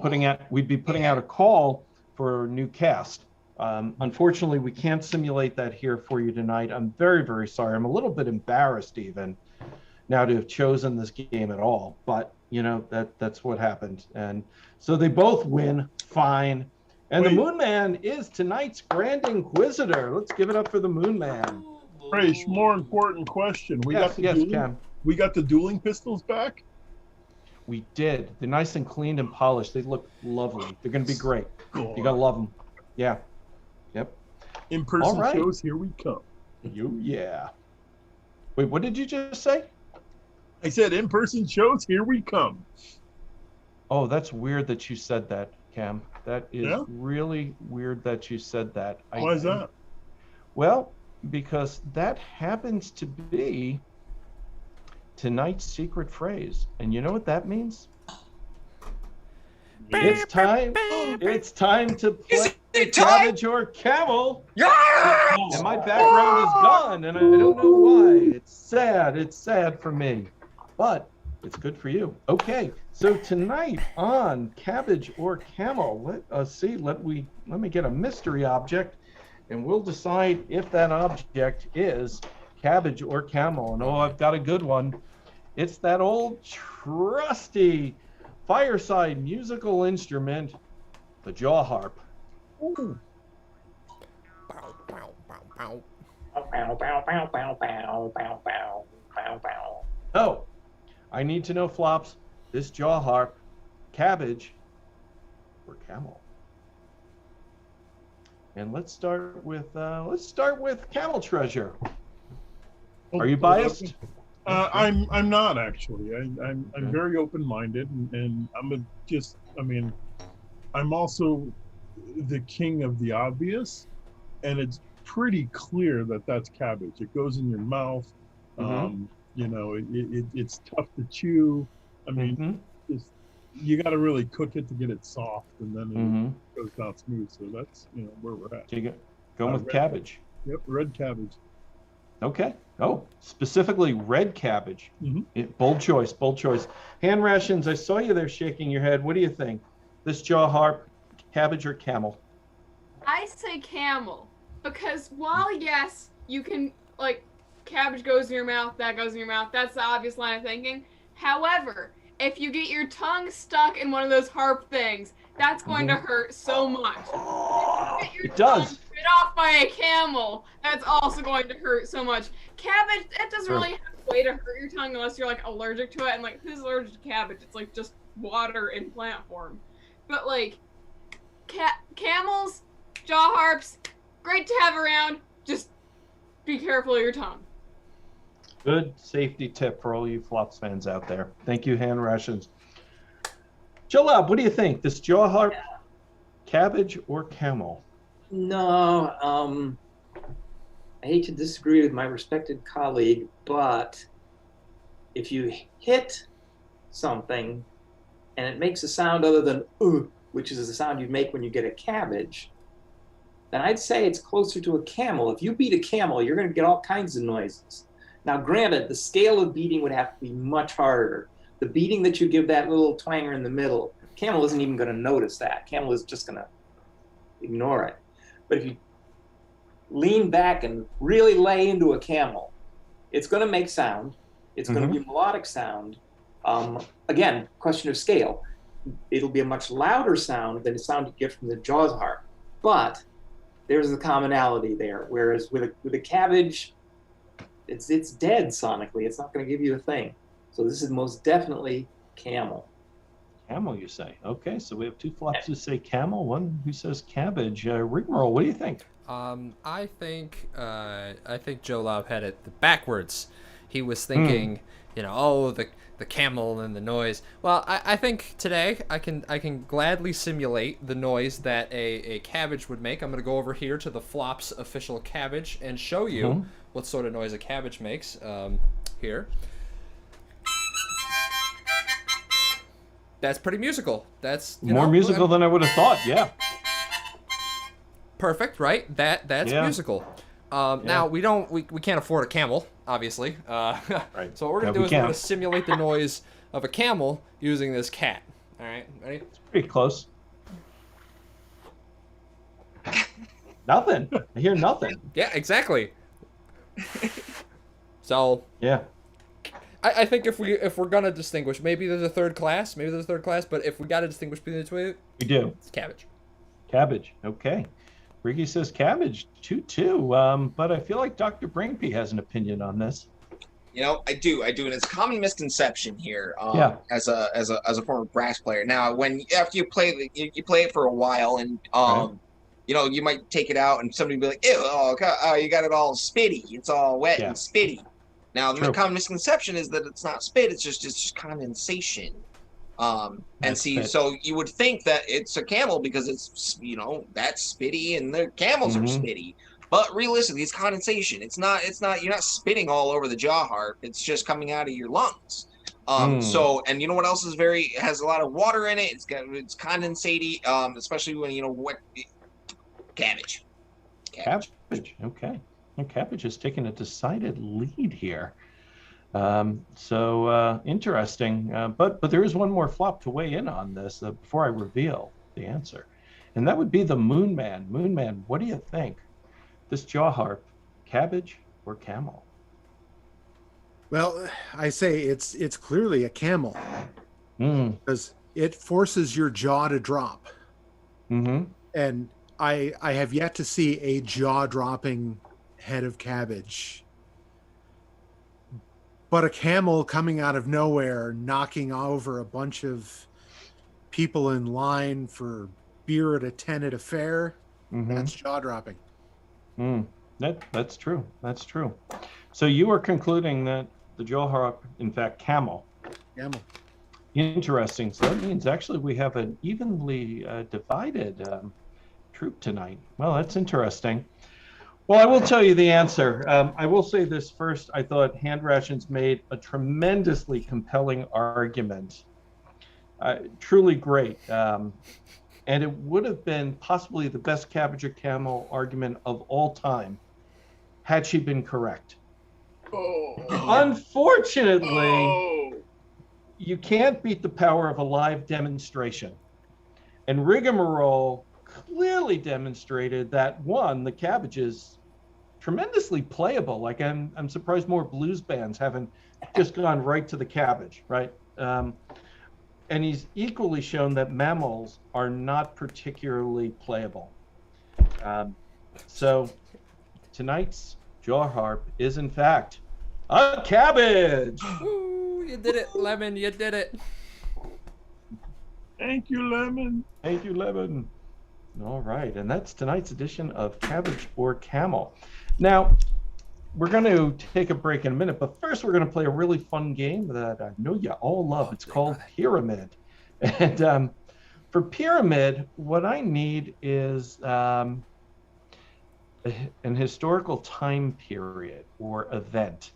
putting out a call for a new cast. Unfortunately, we can't simulate that here for you tonight. I'm very, very sorry. I'm a little bit embarrassed even now to have chosen this game at all, but you know, that's what happened. And so they both win, fine. And the Moonman is tonight's Grand Inquisitor. Let's give it up for the Moonman. Fraiche, more important question. We got the dueling, Cam. We got the dueling pistols back. We did. They're nice and cleaned and polished. They look lovely. They're going to be great. Cool. You're going to love them. Yeah. Yep. In-person All right. shows, here we come. Yeah. Wait, what did you just say? I said in-person shows, here we come. Oh, that's weird that you said that, Cam. That is Yeah? really weird that you said that. Why is that? Well, because that happens to be tonight's secret phrase. And you know what that means? It's time. It's time to play Cabbage or Camel. Yes! And my background is gone, and I don't know why. It's sad. It's sad for me, but it's good for you. Okay, so tonight on Cabbage or Camel, let us see. Let me get a mystery object, and we'll decide if that object is Cabbage or Camel. And oh, I've got a good one. It's that old trusty fireside musical instrument, the jaw harp. Ooh. Bow, bow, bow, bow. Bow, bow, bow, bow, bow, bow, bow, bow, bow. Oh, I need to know, Flops, this jaw harp, Cabbage or Camel? And let's start with Camel Treasure. Are you biased? I'm not actually. I'm very open-minded, and I'm also the king of the obvious, and it's pretty clear that that's cabbage. It goes in your mouth. It's tough to chew. I mean, you got to really cook it to get it soft, and then it goes down smooth. So that's where we're at. So you go with Cabbage. Yep, red cabbage. Okay. Oh, specifically red cabbage. Bold choice, bold choice. Hand Rations, I saw you there shaking your head. What do you think? This jaw harp, Cabbage or Camel? I say Camel, because while yes, you can, like, cabbage goes in your mouth, that goes in your mouth, that's the obvious line of thinking. However, if you get your tongue stuck in one of those harp things, that's going to hurt so much. If you get your tongue bit off by a camel, that's also going to hurt so much. Cabbage, it doesn't really have a way to hurt your tongue unless you're, like, allergic to it, and, like, who's allergic to cabbage? It's, like, just water in plant form. But, like, camels, jaw harps, great to have around, just be careful of your tongue. Good safety tip for all you Flops fans out there. Thank you, Hand Rations. Lobb, what do you think? This jaw harp, Cabbage or Camel? No, I hate to disagree with my respected colleague, but if you hit something and it makes a sound other than which is the sound you make when you get a cabbage, then I'd say it's closer to a camel. If you beat a camel, you're going to get all kinds of noises. Now, granted, the scale of beating would have to be much harder. The beating that you give that little twanger in the middle, camel isn't even going to notice that. Camel is just going to ignore it. But if you lean back and really lay into a camel, it's going to make sound. It's going to be a melodic sound. Again, question of scale. It'll be a much louder sound than the sound you get from the jaws harp. But there's the commonality there. Whereas with a cabbage, it's dead sonically. It's not going to give you a thing. So this is most definitely camel. Camel, you say? Okay, so we have two Flops who say Camel, one who says Cabbage. Rigamarole, what do you think? I think Joe Lobb had it backwards. He was thinking, the camel and the noise. Well, I think today I can gladly simulate the noise that a cabbage would make. I'm going to go over here to the Flops official Cabbage and show you what sort of noise a cabbage makes. Here. That's pretty musical. That's more musical than I would have thought. Yeah. Perfect, right? That's musical. Now we can't afford a camel, obviously. Right. So what we're gonna do is we're gonna simulate the noise of a camel using this cat. All right, ready? It's pretty close. Nothing. I hear nothing. Yeah, exactly. So yeah. I think if we're gonna distinguish, maybe there's a third class, but if we gotta distinguish between the two, we do. It's cabbage. Cabbage. Okay. Ricky says Cabbage 2-2. But I feel like Dr. Brainpee has an opinion on this. You know, I do, and it's a common misconception here. Yeah. As a former brass player. Now, after you play you play it for a while, and Right. you know, you might take it out, and somebody be like, "Ew, you got it all spitty. It's all wet Yeah. and spitty." Now, the True. common misconception is that it's not spit; it's just condensation. And That's see, spit. so you would think that it's a camel because it's, you know, that's spitty and the camels are Mhm. spitty. But realistically, it's condensation. It's not. You're not spitting all over the jaw harp. It's just coming out of your lungs. So, and you know what else is has a lot of water in it. It's condensaty. Especially when, you know, what cabbage. Cabbage. Okay. And Cabbage is taking a decided lead here. Interesting. But there is one more flop to weigh in on this before I reveal the answer, and that would be the Moonman. Moonman, what do you think? This jaw harp, Cabbage or Camel? Well, I say it's clearly a camel Mm. because it forces your jaw to drop, Mm-hmm. and I have yet to see a jaw-dropping head of Cabbage. But a camel coming out of nowhere, knocking over a bunch of people in line for beer at a 10 at a fair, Mm-hmm. that's jaw-dropping. That's true. That's true. So you are concluding that the jaw harp, in fact, Camel. Camel. Interesting. So that means actually we have an evenly divided troop tonight. Well, that's interesting. Well, I will tell you the answer. I will say this first. I thought Hand Rations made a tremendously compelling argument. Truly great. And it would have been possibly the best Cabbage or Camel argument of all time had she been correct. Oh. Unfortunately, you can't beat the power of a live demonstration. And Rigamarole clearly demonstrated that, one, the Cabbage is tremendously playable. Like, I'm surprised more blues bands haven't just gone right to the Cabbage, right? And he's equally shown that mammals are not particularly playable. So tonight's jaw harp is, in fact, a Cabbage. Woo, you did it, Lemon. You did it. Thank you, Lemon. Thank you, Lemon. All right, and that's tonight's edition of Cabbage or Camel. Now, we're going to take a break in a minute, but first we're going to play a really fun game that I know you all love. It's called Pyramid. And for Pyramid, what I need is an historical time period or event.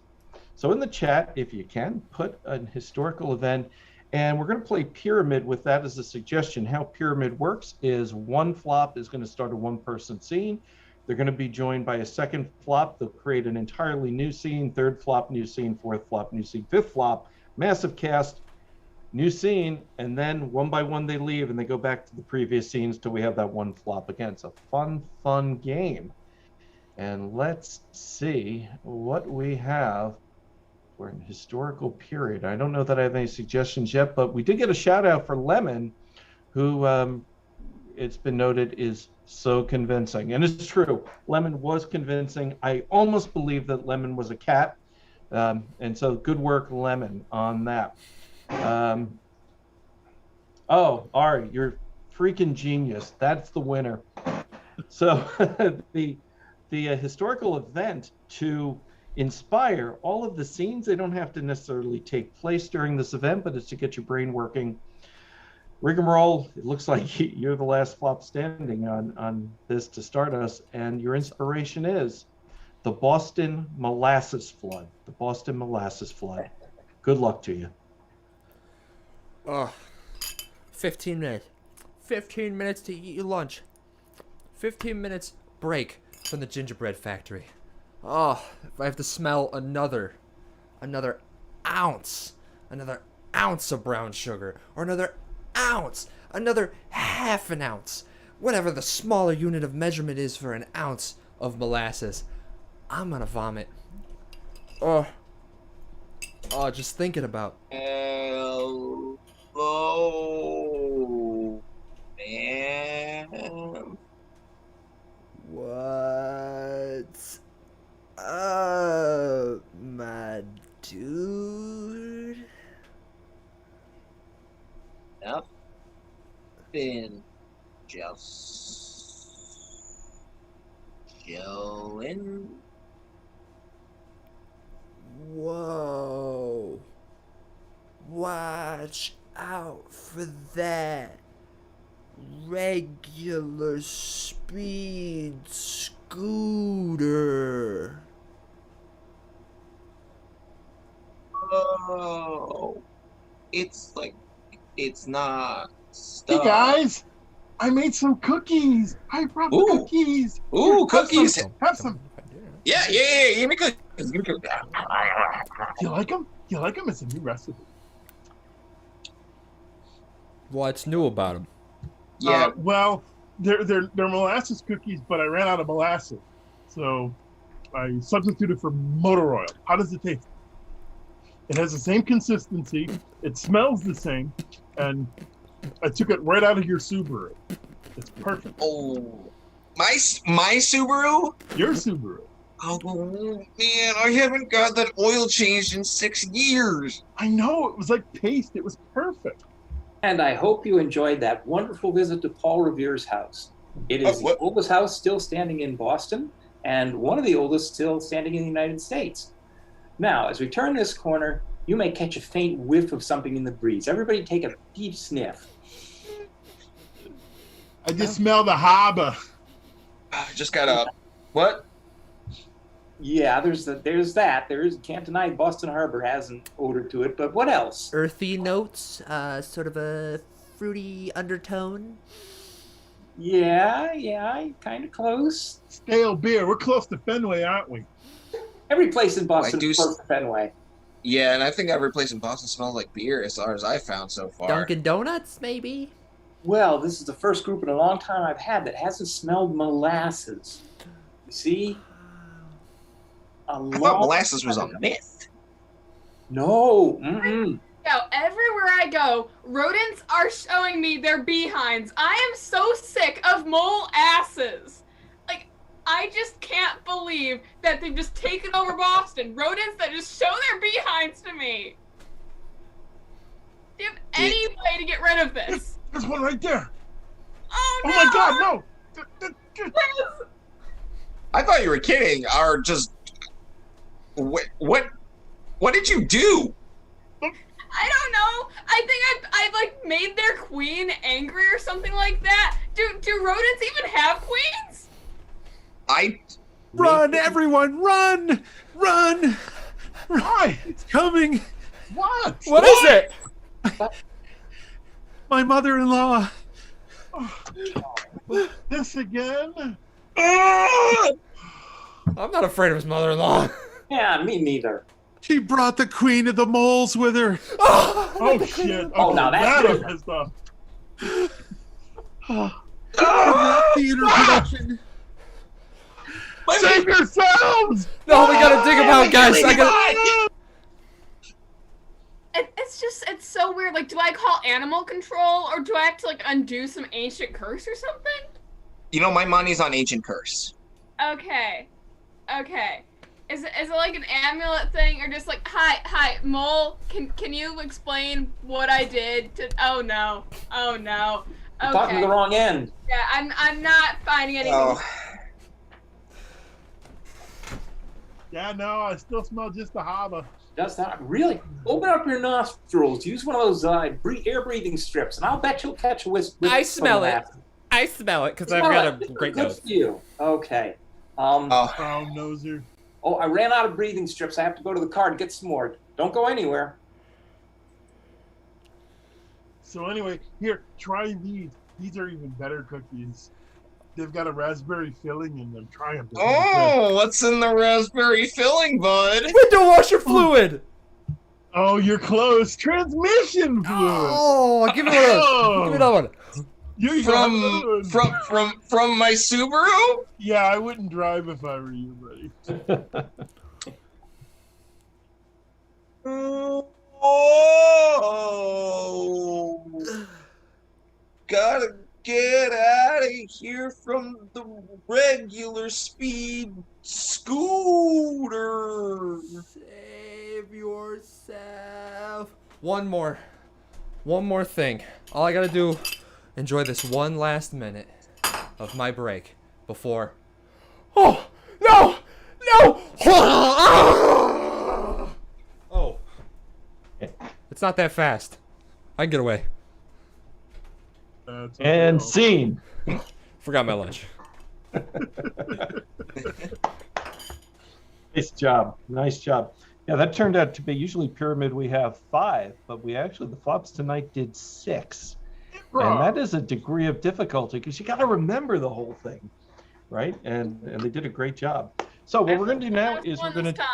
So in the chat, if you can, put an historical event, and we're going to play Pyramid with that as a suggestion. How Pyramid works is one flop is going to start a one-person scene. They're going to be joined by a second flop. They'll create an entirely new scene, third flop, new scene, fourth flop, new scene, fifth flop, massive cast, new scene, and then one by one they leave and they go back to the previous scenes till we have that one flop again. It's a fun game. And let's see what we have for an historical period. I don't know that I have any suggestions yet, but we did get a shout out for Lemon, who it's been noted is so convincing. And it's true, Lemon was convincing. I almost believe that Lemon was a cat. And so good work, Lemon, on that. Oh, Ari, you're freaking genius. That's the winner. So the historical event to inspire all of the scenes, they don't have to necessarily take place during this event, but it's to get your brain working. Rigamarole, it looks like you're the last flop standing on this to start us, and your inspiration is the Boston Molasses Flood. The Boston Molasses Flood. Good luck to you. Oh, 15 minutes. 15 minutes to eat your lunch. 15 minutes break from the gingerbread factory. Oh, if I have to smell another ounce of brown sugar, or another half an ounce, whatever the smaller unit of measurement is for an ounce of molasses, I'm gonna vomit. Oh, just thinking about. Hello, man. What's up, my dude? been just chilling. Whoa. Watch out for that regular speed scooter. Oh, it's like, it's not Hey stuff. guys, I made some cookies. I brought the Ooh. cookies. Ooh, cookies. Have some. Yeah. Give me cookies. Give me cookies. You like them? You like them? It's a new recipe. What's new about him? Yeah. Well, they're molasses cookies, but I ran out of molasses, so I substituted for motor oil. How does it taste? It has the same consistency. It smells the same, and I took it right out of your Subaru. It's perfect. Oh, my Subaru. Your Subaru. Oh man, I haven't got that oil changed in 6 years. I know, it was like paste. It was perfect. And I hope you enjoyed that wonderful visit to Paul Revere's house. It is the oldest house still standing in Boston, and one of the oldest still standing in the United States. Now, as we turn this corner, you may catch a faint whiff of something in the breeze. Everybody take a deep sniff. I just smell the harbor. I just got a what? Yeah, there's that. Can't deny Boston Harbor has an odor to it, but what else? Earthy notes, sort of a fruity undertone. Yeah, kind of close. Stale beer. We're close to Fenway, aren't we? Every place in Boston do is close to Fenway. Yeah, and I think every place in Boston smells like beer as far as I found so far. Dunkin' Donuts, maybe? Well, this is the first group in a long time I've had that hasn't smelled molasses. You see? I thought molasses was a myth. No. Mm-mm. Yo, everywhere I go, rodents are showing me their behinds. I am so sick of mole asses. Like, I just can't believe that they've just taken over Boston. Rodents that just show their behinds to me. Do you have any way to get rid of this? There's one right there. Oh no! Oh my God, no! Please. I thought you were kidding, or just what did you do? I don't know. I think I like made their queen angry or something like that. Do rodents even have queens? Run, everyone, run! Run! Why? It's coming! What? What is it? My mother-in-law! This again? I'm not afraid of his mother-in-law. Yeah, me neither. She brought the queen of the moles with her! Oh shit! Oh, now that's I'm different. pissed off. Theater production! Save yourselves! No, we gotta dig him out, guys. It's so weird. Like, do I call animal control or do I have to like undo some ancient curse or something? You know, my money's on Ancient Curse. Okay. Is it like an amulet thing or just like, hi, mole, can you explain what I did to, oh no. You're talking to the wrong end. Yeah, I'm not finding anything. Oh, Yeah, no, I still smell just the harbor. Does that really? Open up your nostrils. Use one of those air breathing strips, and I'll bet you'll catch a whiff. I smell it. I smell it because I've got a great Good nose. for you. Okay. oh, Brown noser. Oh, I ran out of breathing strips. I have to go to the car to get some more. Don't go anywhere. So anyway, here, try these. These are even better cookies. They've got a raspberry filling in them. Try them. oh, what's in the raspberry filling, bud? Window washer fluid. Oh, you're close. Transmission fluid. Oh, give me one of those. Give me another one. You got those. From my Subaru? Yeah, I wouldn't drive if I were you, buddy. Oh, gotta get out of here from the regular speed scooter. Save yourself. One more thing. All I gotta do enjoy this one last minute of my break before. Oh no! No! Oh, it's not that fast. I can get away. And scene. Forgot my lunch. Nice job. Nice job. Yeah, that turned out to be, usually pyramid we have 5, but we actually, the flops tonight did 6. And that is a degree of difficulty because you got to remember the whole thing, right? And they did a great job. So what we're going to do now is we're going to.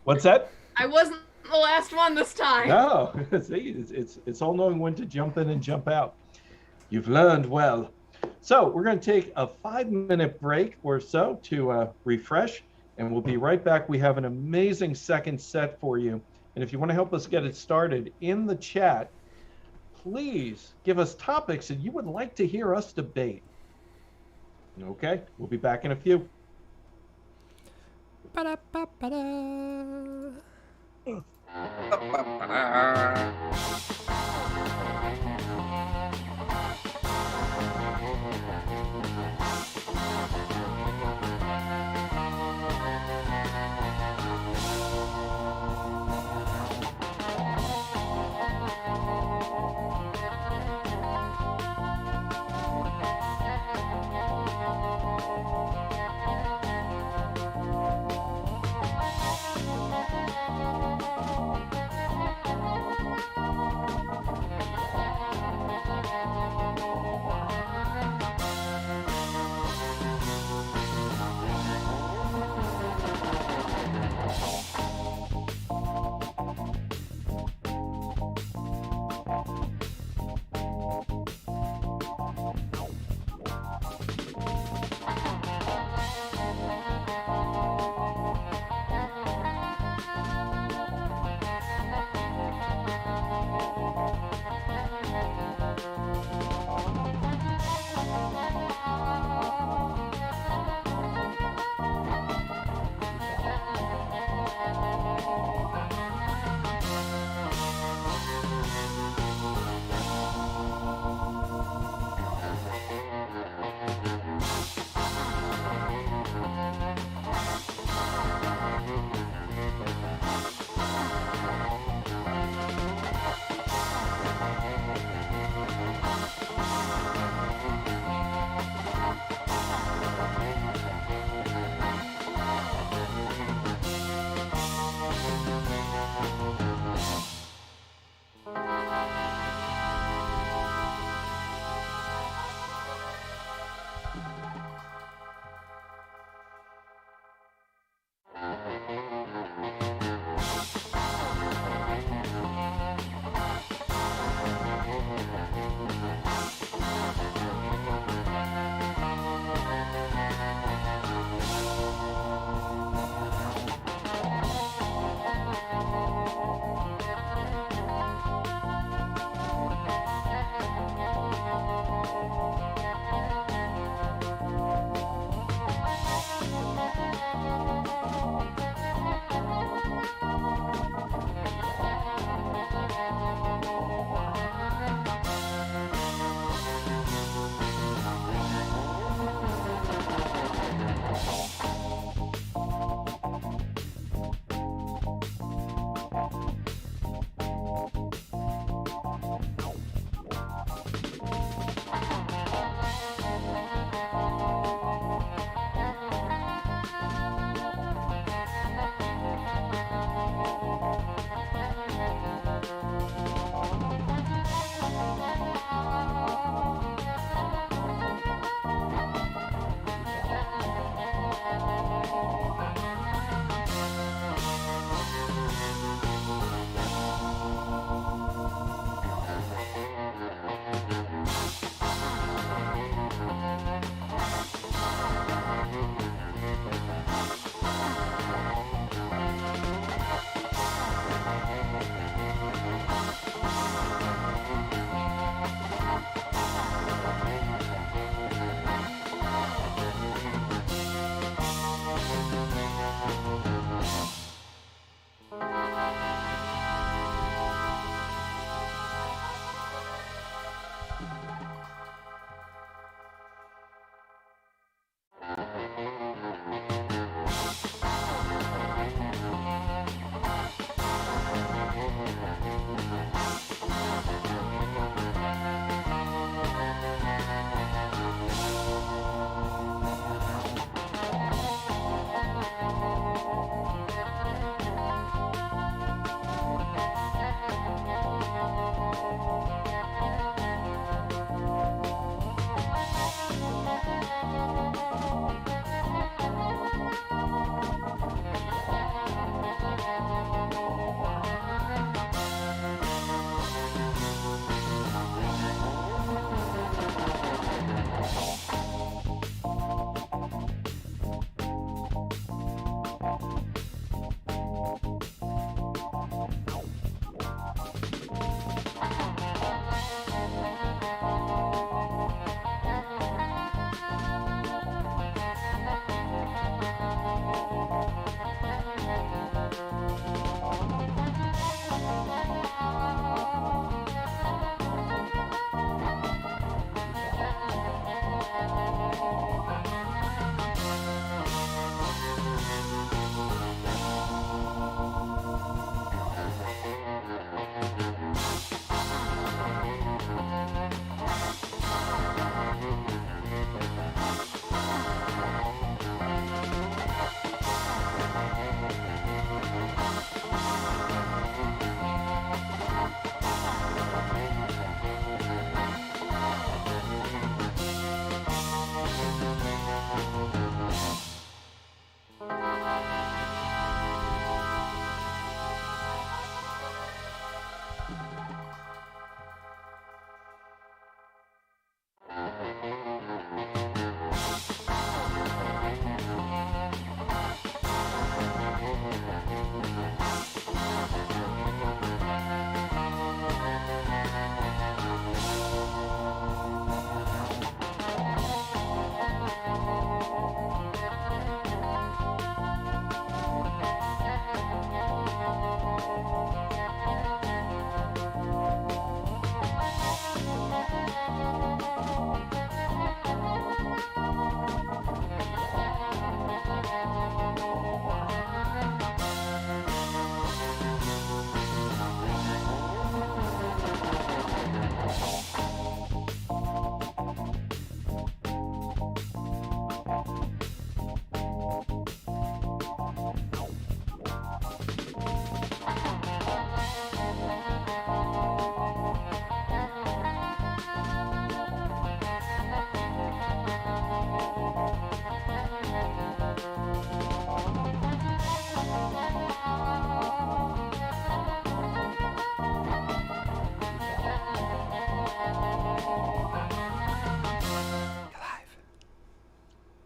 What's that? I wasn't the last one this time. No, see, it's all knowing when to jump in and jump out. You've learned well. So we're going to take a 5-minute break or so to refresh, and we'll be right back. We have an amazing second set for you. And if you want to help us get it started in the chat, please give us topics that you would like to hear us debate. Okay, we'll be back in a few. Ba-da-ba-ba-da.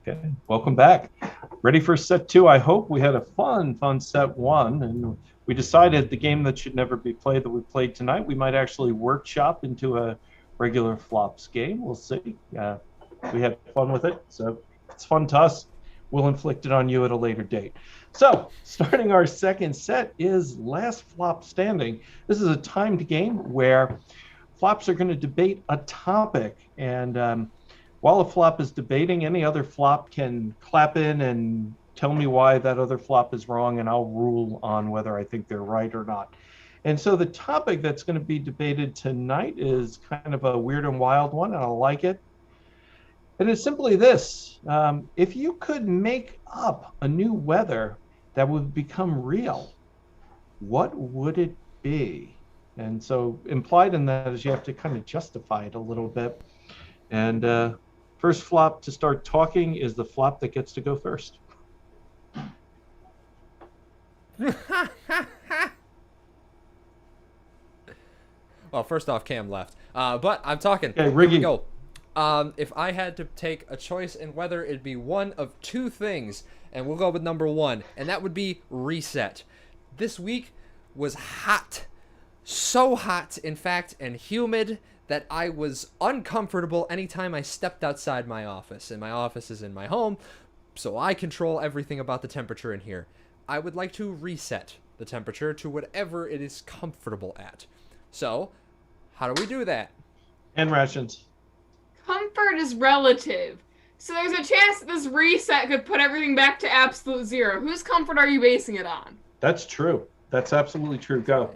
Okay, welcome back. Ready for set 2? I hope we had a fun set 1, and we decided the game that should never be played that we played tonight, we might actually workshop into a regular flops game. We'll see. We had fun with it, so it's fun to us. We'll inflict it on you at a later date. So, starting our second set is Last Flop Standing. This is a timed game where flops are going to debate a topic, and while a flop is debating, any other flop can clap in and tell me why that other flop is wrong, and I'll rule on whether I think they're right or not. And so the topic that's going to be debated tonight is kind of a weird and wild one, and I like it. And it's simply this. If you could make up a new weather that would become real, what would it be? And so implied in that is you have to kind of justify it a little bit. And first flop to start talking is the flop that gets to go first. Well, first off, Cam left. But I'm talking. Okay, Here we Riggy. go. If I had to take a choice in weather, it'd be one of two things. And we'll go with number 1. And that would be reset. This week was hot. So hot, in fact, and humid that I was uncomfortable anytime I stepped outside my office. And my office is in my home, so I control everything about the temperature in here. I would like to reset the temperature to whatever it is comfortable at. So, how do we do that? And Rations. Comfort is relative. So there's a chance that this reset could put everything back to absolute 0. Whose comfort are you basing it on? That's true. That's absolutely true. Go.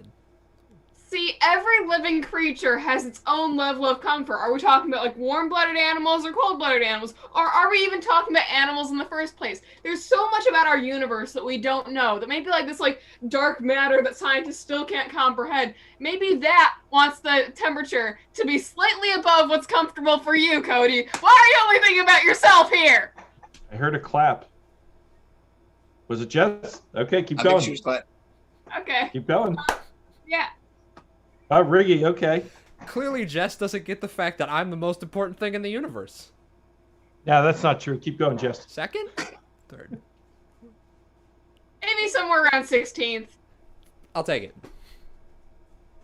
See, every living creature has its own level of comfort. Are we talking about like warm-blooded animals or cold-blooded animals? Or are we even talking about animals in the first place? There's so much about our universe that we don't know. That maybe like this like dark matter that scientists still can't comprehend. Maybe that wants the temperature to be slightly above what's comfortable for you, Cody. Why are you only thinking about yourself here? I heard a clap. Was it Jess? Okay, keep I going. think she was glad. Okay. Keep going. Yeah. Riggy, okay. Clearly, Jess doesn't get the fact that I'm the most important thing in the universe. Yeah, that's not true. Keep going, Jess. Second? Third. Maybe somewhere around 16th. I'll take it.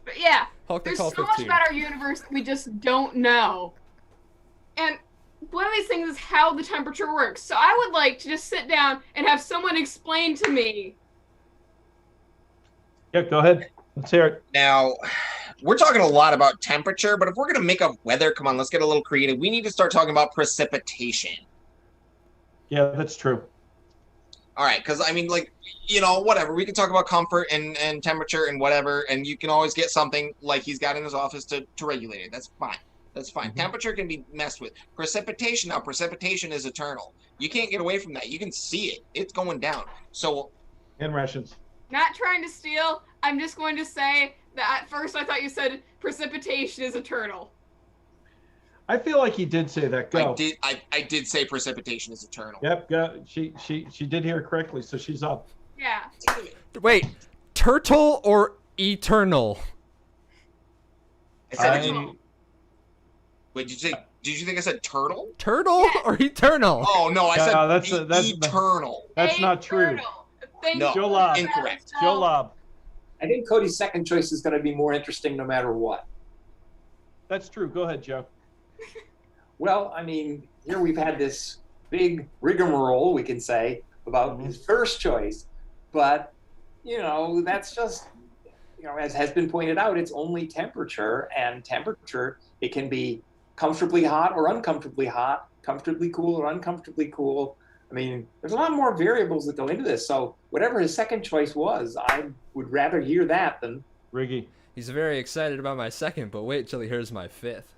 But yeah, Hulk there's call so much 15. about our universe that we just don't know. And one of these things is how the temperature works. So I would like to just sit down and have someone explain to me. Yeah, go ahead. Let's hear it. Now, we're talking a lot about temperature, but if we're going to make up weather, come on, let's get a little creative. We need to start talking about precipitation. Yeah, that's true. All right, because I mean, like, you know, whatever. We can talk about comfort and temperature and whatever, and you can always get something like he's got in his office to regulate it. That's fine. That's fine. Mm-hmm. Temperature can be messed with. Precipitation, now, precipitation is eternal. You can't get away from that. You can see it. It's going down. So, And Rations. Not trying to steal. I'm just going to say that at first I thought you said precipitation is eternal. I feel like he did say that. Go. I did say precipitation is eternal. Yep, go. She did hear it correctly, so she's up. Yeah. Wait, turtle or eternal? I said I- eternal. Wait, did you think I said turtle? Turtle or eternal? Oh no, I said that's eternal. That's not true. Eternal. Thank No, you. Joe Lobb. incorrect. Joe Lobb. I think Cody's second choice is going to be more interesting no matter what. That's true. Go ahead, Joe. Well, I mean, here we've had this big rigmarole, we can say, about his first choice. But, you know, that's just, you know, as has been pointed out, it's only temperature. And temperature, it can be comfortably hot or uncomfortably hot, comfortably cool or uncomfortably cool. I mean, there's a lot more variables that go into this. So whatever his second choice was, I would rather hear that than... Riggy. He's very excited about my second, but wait till he hears my fifth.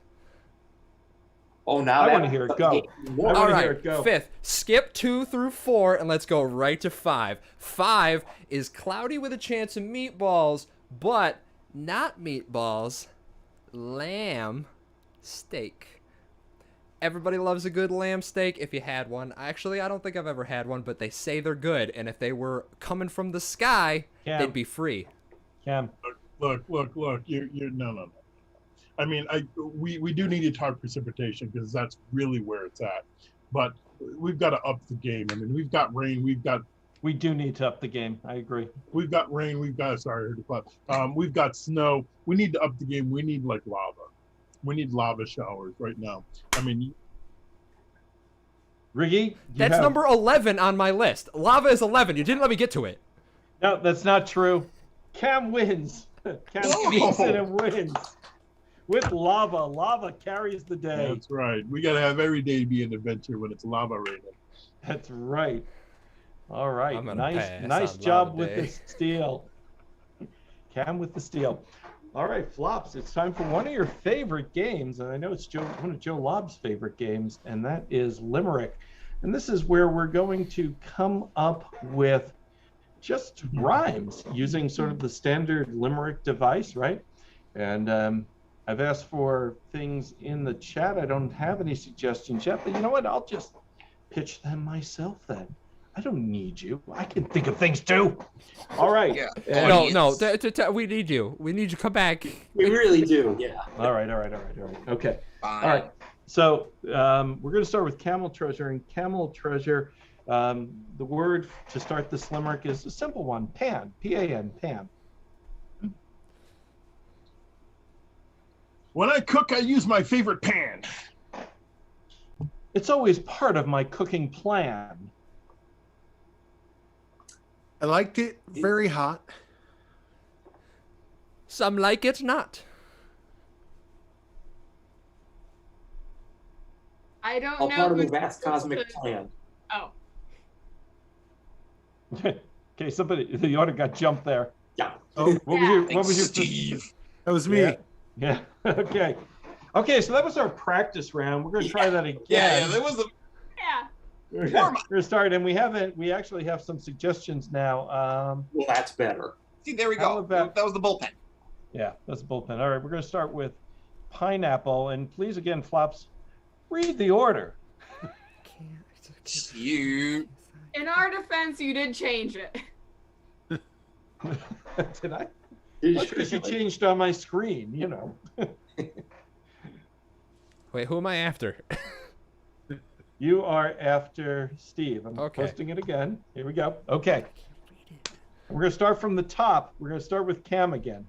Oh, now I that wanna hear it. Go. More. I wanna All hear right, it. Go. fifth. Skip 2 through 4, and let's go right to 5. 5 is cloudy with a chance of meatballs, but not meatballs. Lamb steak. Everybody loves a good lamb steak if you had one. Actually, I don't think I've ever had one, but they say they're good, and if they were coming from the sky, Cam. they'd be free. Cam. Look. You're no. I mean, we do need to talk precipitation because that's really where it's at. but we've got to up the game. I mean, we've got rain, We do need to up the game. I agree. we've got rain, we've got we've got snow. We need to up the game. We need like lava. We need lava showers right now. I mean, Riggy, That's number 11 on my list. Lava is 11. You didn't let me get to it. No, that's not true. Cam wins. Cam beats it and wins. With lava. Lava carries the day. that's right. We got to have every day be an adventure when it's lava raining. That's right. All right. I'm gonna Nice pass nice on job lava with day. the steal. Cam with the steal. All right, Flops, it's time for one of your favorite games, and I know it's one of Joe Lobb's favorite games, and that is Limerick. And this is where we're going to come up with just rhymes using sort of the standard Limerick device, right? And I've asked for things in the chat. I don't have any suggestions yet, but you know what? I'll just pitch them myself then. I don't need you. I can think of things too. All right. Yeah. No, Audience. we need you. We need you to come back. We really do, yeah. All right. Okay. Fine. All right. So we're going to start with Camel Treasure. And Camel Treasure, the word to start this limerick is a simple one, pan, P-A-N, pan. When I cook, I use my favorite pan. It's always part of my cooking plan. I liked it very hot. Some like it not. I don't All know. part of the who's vast supposed cosmic to- plan. Oh, Okay, the order got jumped there. Yeah. Oh, what Thanks, was your Steve? That was me. Yeah. Okay. Okay, so that was our practice round. We're going to try that again. Yeah, that was the yeah. We're gonna start, and we actually have some suggestions now. Well, that's better. see. There we How go. about- That was the bullpen. Yeah, that's a bullpen. All right, we're gonna start with pineapple, and please again, Flops, read the order. You. In our defense, you did change it. Did I? That's because you changed on my screen, you know. Wait, who am I after? You are after Steve. I'm Okay. posting it again. Here we go. Okay. We're gonna start from the top. We're gonna start with Cam again.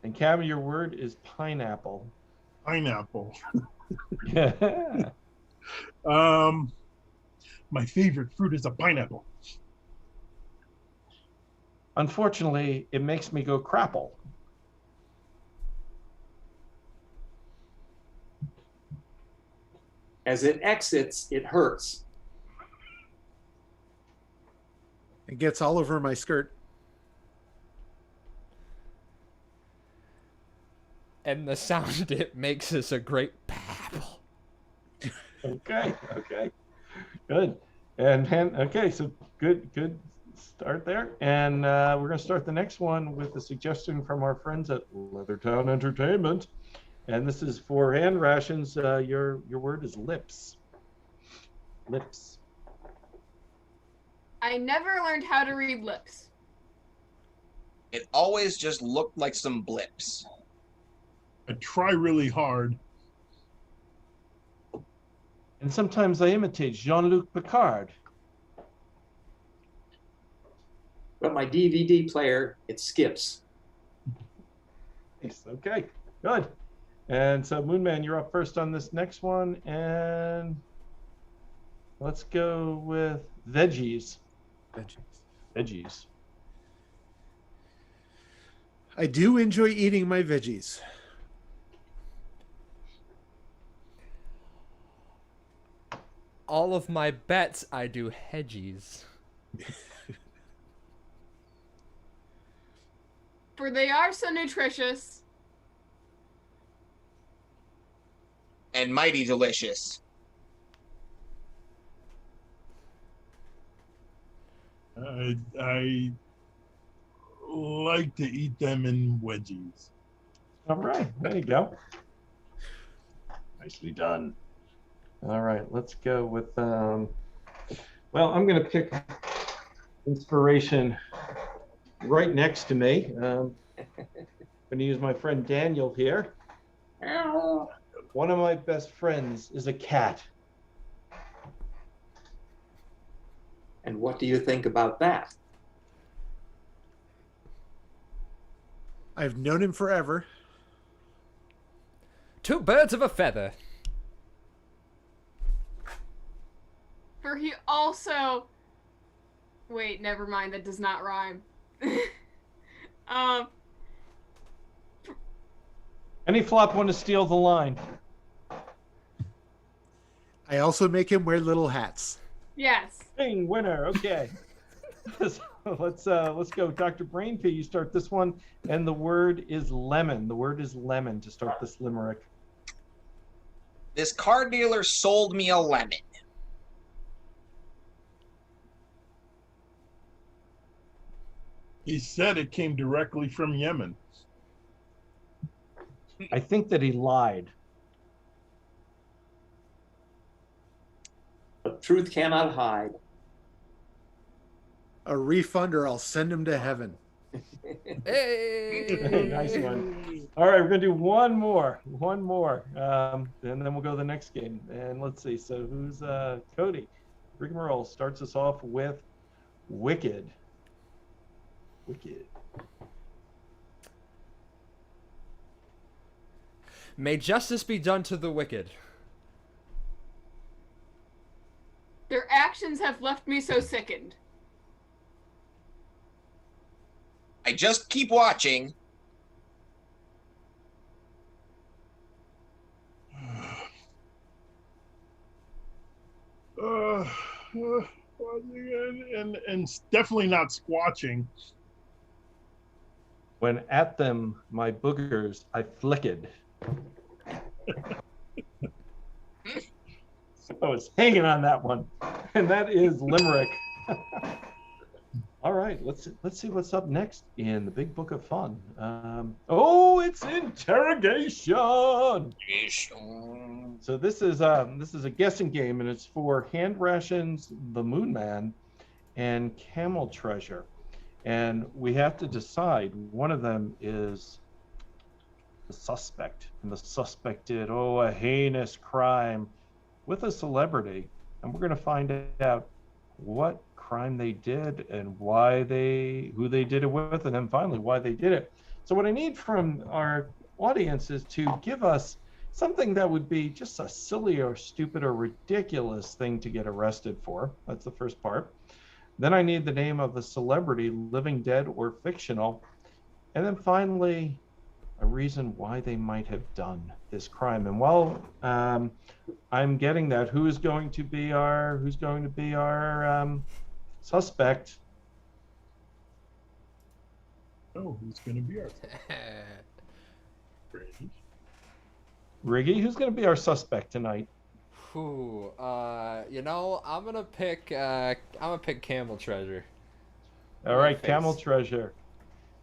And Cam, your word is pineapple. Pineapple. Yeah. My favorite fruit is a pineapple. Unfortunately, it makes me go crapple. As it exits, it hurts. It gets all over my skirt. And the sound it makes is a great babble. Okay. Good. Okay, so good start there. And we're going to start the next one with a suggestion from our friends at Leathertown Entertainment. And this is for hand rations. Your word is lips. Lips. I never learned how to read lips. It always just looked like some blips. I try really hard. And sometimes I imitate Jean-Luc Picard. But my DVD player, it skips. Nice. Okay, good. And so Moonman, you're up first on this next one. And let's go with veggies. Veggies. I do enjoy eating my veggies. All of my bets, I do hedgies. For they are so nutritious. And mighty delicious. I like to eat them in wedgies. All right, there you go. Nicely done. All right, let's go with, well, I'm going to pick inspiration right next to me. I'm going to use my friend Daniel here. One of my best friends is a cat. And what do you think about that? I've known him forever. Two birds of a feather. For he also. Wait, never mind. That does not rhyme. Any flop want to steal the line? I also make him wear little hats. Yes. Bing, winner. Okay. So let's go. Dr. Brainpee, you start this one, and the word is lemon. The word is lemon to start this limerick. This car dealer sold me a lemon. He said it came directly from Yemen. I think that he lied. But truth cannot hide. A refund or I'll send him to heaven. Hey! Nice one. All right, we're gonna do one more, and then we'll go to the next game. And let's see. So who's Cody? Rigamarole starts us off with Wicked. Wicked. May justice be done to the wicked. Their actions have left me so sickened. I just keep watching. And it's definitely not squatching. When at them my boogers I flicked. I was hanging on that one, and that is Limerick. All right, let's see what's up next in the big book of fun. Oh, it's Interrogation. So this is a guessing game, and it's for Hand Rations, the Moonman, and Camel Treasure. And we have to decide. One of them is the suspect, and the suspect did a heinous crime with a celebrity, and we're going to find out what crime they did and who they did it with, and then finally why they did it. So what I need from our audience is to give us something that would be just a silly or stupid or ridiculous thing to get arrested for. That's the first part. Then I need the name of a celebrity, living, dead, or fictional. And then finally, a reason why they might have done this crime. And while I'm getting that, who's going to be our suspect? Oh, who's going to be our Riggy, who's going to be our suspect tonight? Whew, I'm gonna pick Camel Treasure. All right, Face. Camel Treasure.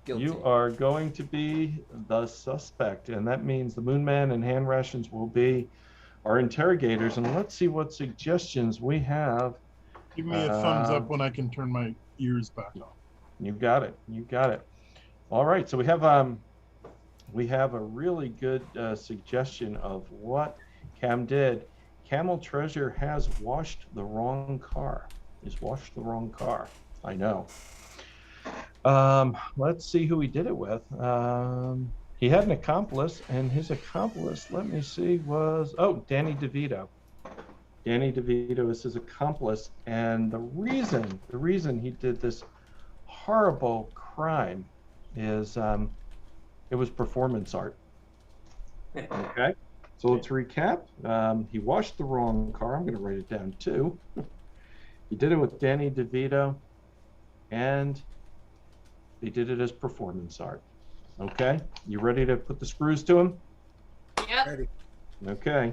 Guilty. You are going to be the suspect, and that means the Moonman and Hand Rations will be our interrogators. And let's see what suggestions we have. Give me a thumbs up when I can turn my ears back on. You got it. All right, so we have a really good suggestion of what Cam did. Camel Treasure has washed the wrong car. He's washed the wrong car. I know. Let's see who he did it with. He had an accomplice, and his accomplice, let me see, was Danny DeVito. Danny DeVito is his accomplice, and the reason he did this horrible crime is it was performance art. Okay, so let's recap. He washed the wrong car. I'm going to write it down too. He did it with Danny DeVito, and he did it as performance art. Okay, you ready to put the screws to him? Yep. Ready. Okay.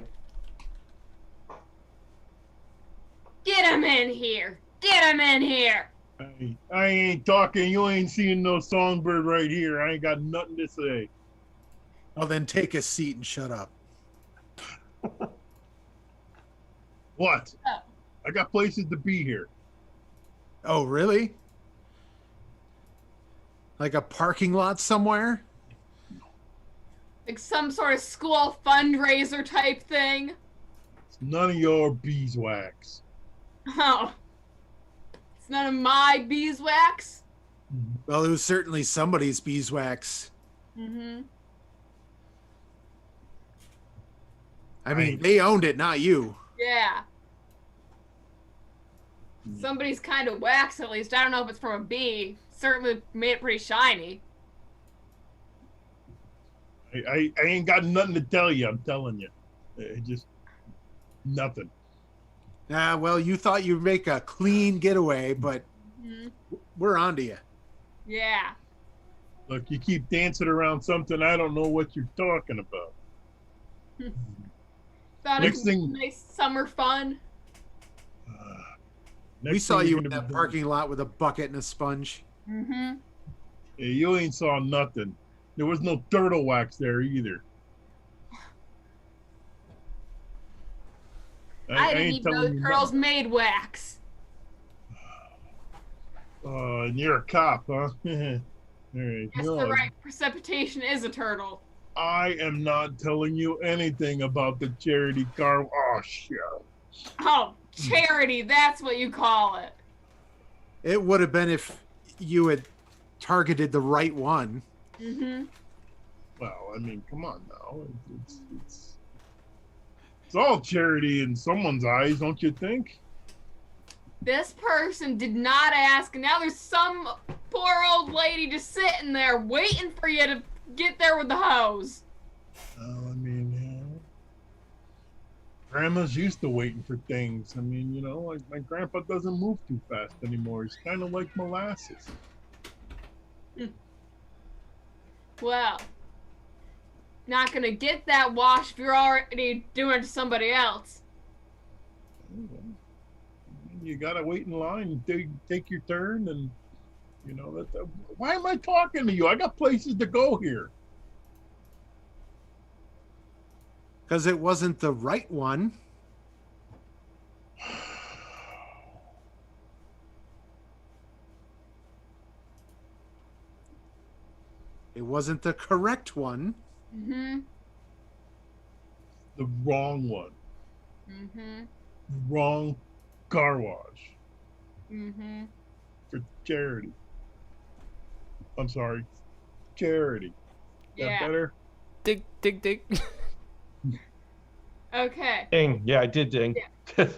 Get him in here. Get him in here. I ain't talking. You ain't seeing no songbird right here. I ain't got nothing to say. Well, then take a seat and shut up. What? Oh. I got places to be here. Oh, really? Like a parking lot somewhere? Like some sort of school fundraiser type thing. It's none of your beeswax. Oh. It's none of my beeswax. Well, it was certainly somebody's beeswax. Mm-hmm. I mean, they owned it, not you. Yeah. Somebody's kind of wax, at least. I don't know if it's from a bee. Certainly made it pretty shiny. I ain't got nothing to tell you. I'm telling you, just nothing. Well, you thought you'd make a clean getaway, but we're on to you. Yeah. Look, you keep dancing around something. I don't know what you're talking about. Thought Next it was thing- nice summer fun. We saw you in that parking lot with a bucket and a sponge. Mm-hmm. Yeah, you ain't saw nothing. There was no turtle wax there either. I didn't even know girls made wax. And you're a cop, huh? All right. Yes, No, the right precipitation is a turtle. I am not telling you anything about the charity car. Oh, shit. Oh, charity, that's what you call it. It would have been if you had targeted the right one. Mm-hmm. Well, I mean, come on now. It's all charity in someone's eyes, don't you think? This person did not ask, and now there's some poor old lady just sitting there waiting for you to get there with the hose. Well, I mean, grandma's used to waiting for things. I mean, like my grandpa doesn't move too fast anymore. He's kind of like molasses. Well, not gonna get that wash if you're already doing it to somebody else. You gotta wait in line and take your turn, and why am I talking to you? I got places to go here. Because it wasn't the right one. It wasn't the correct one. Mm-hmm. The wrong one. Mm-hmm. Wrong car wash. Mm-hmm. For charity. I'm sorry. Charity. Yeah. That better? Dig, dig, dig. Okay. Ding. Yeah, I did ding. But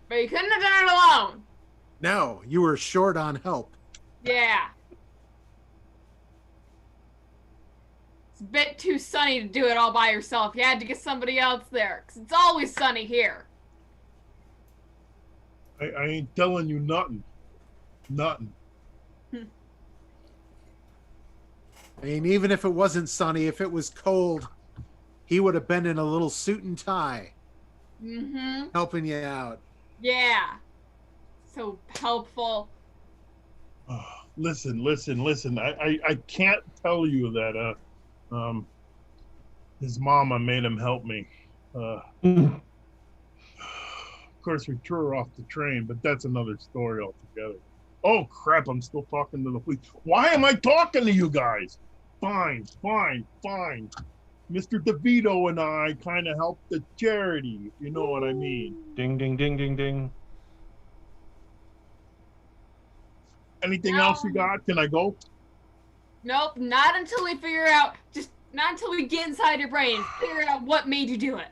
you couldn't have done it alone. No, you were short on help. Yeah. It's a bit too sunny to do it all by yourself. You had to get somebody else there, because it's always sunny here. I ain't telling you nothing. Nothing. I mean, even if it wasn't sunny, if it was cold, he would have been in a little suit and tie, Mm-hmm. helping you out. Yeah. So helpful. Listen. I can't tell you that his mama made him help me. Of course, we threw her off the train, but that's another story altogether. Oh crap! I'm still talking to the police. Why am I talking to you guys? Fine. Mr. DeVito and I kind of helped the charity, if you know what I mean. Ding, ding, ding, ding, ding. Anything else you got? Can I go? Nope, not until we figure out, not until we get inside your brain and figure out what made you do it.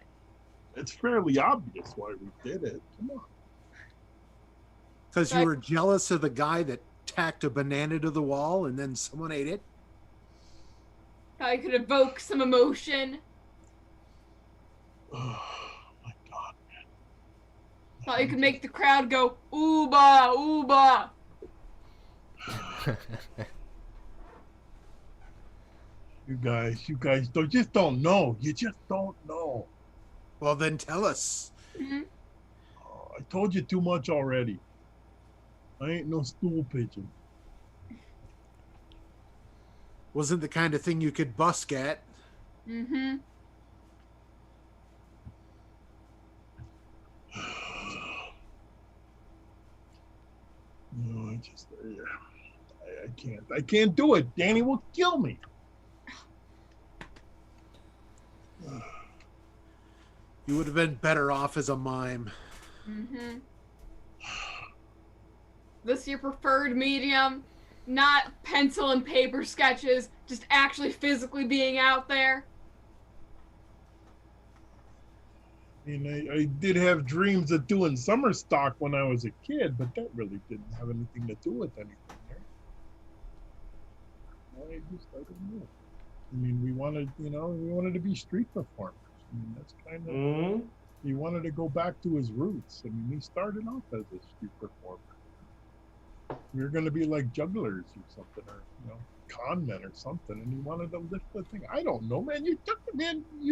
It's fairly obvious why we did it. Come on. Because you were jealous of the guy that tacked a banana to the wall and then someone ate it? Thought you could evoke some emotion. Oh my God, man. Thought you could make the crowd go, ooba, ooba. You guys don't know. You just don't know. Well, then tell us. Mm-hmm. Oh, I told you too much already. I ain't no stool pigeon. Wasn't the kind of thing you could busk at. Mm-hmm. No, I can't do it. Danny will kill me. You would have been better off as a mime. Mm-hmm. this your preferred medium? Not pencil and paper sketches, just actually physically being out there? I mean, I did have dreams of doing summer stock when I was a kid, but that really didn't have anything to do with anything. Right? I don't know. I mean, we wanted to be street performers. I mean, that's kind of, he wanted to go back to his roots. I mean, he started off as a street performer. We were going to be like jugglers or something, or, con men or something, and he wanted to lift the thing. I don't know, man. You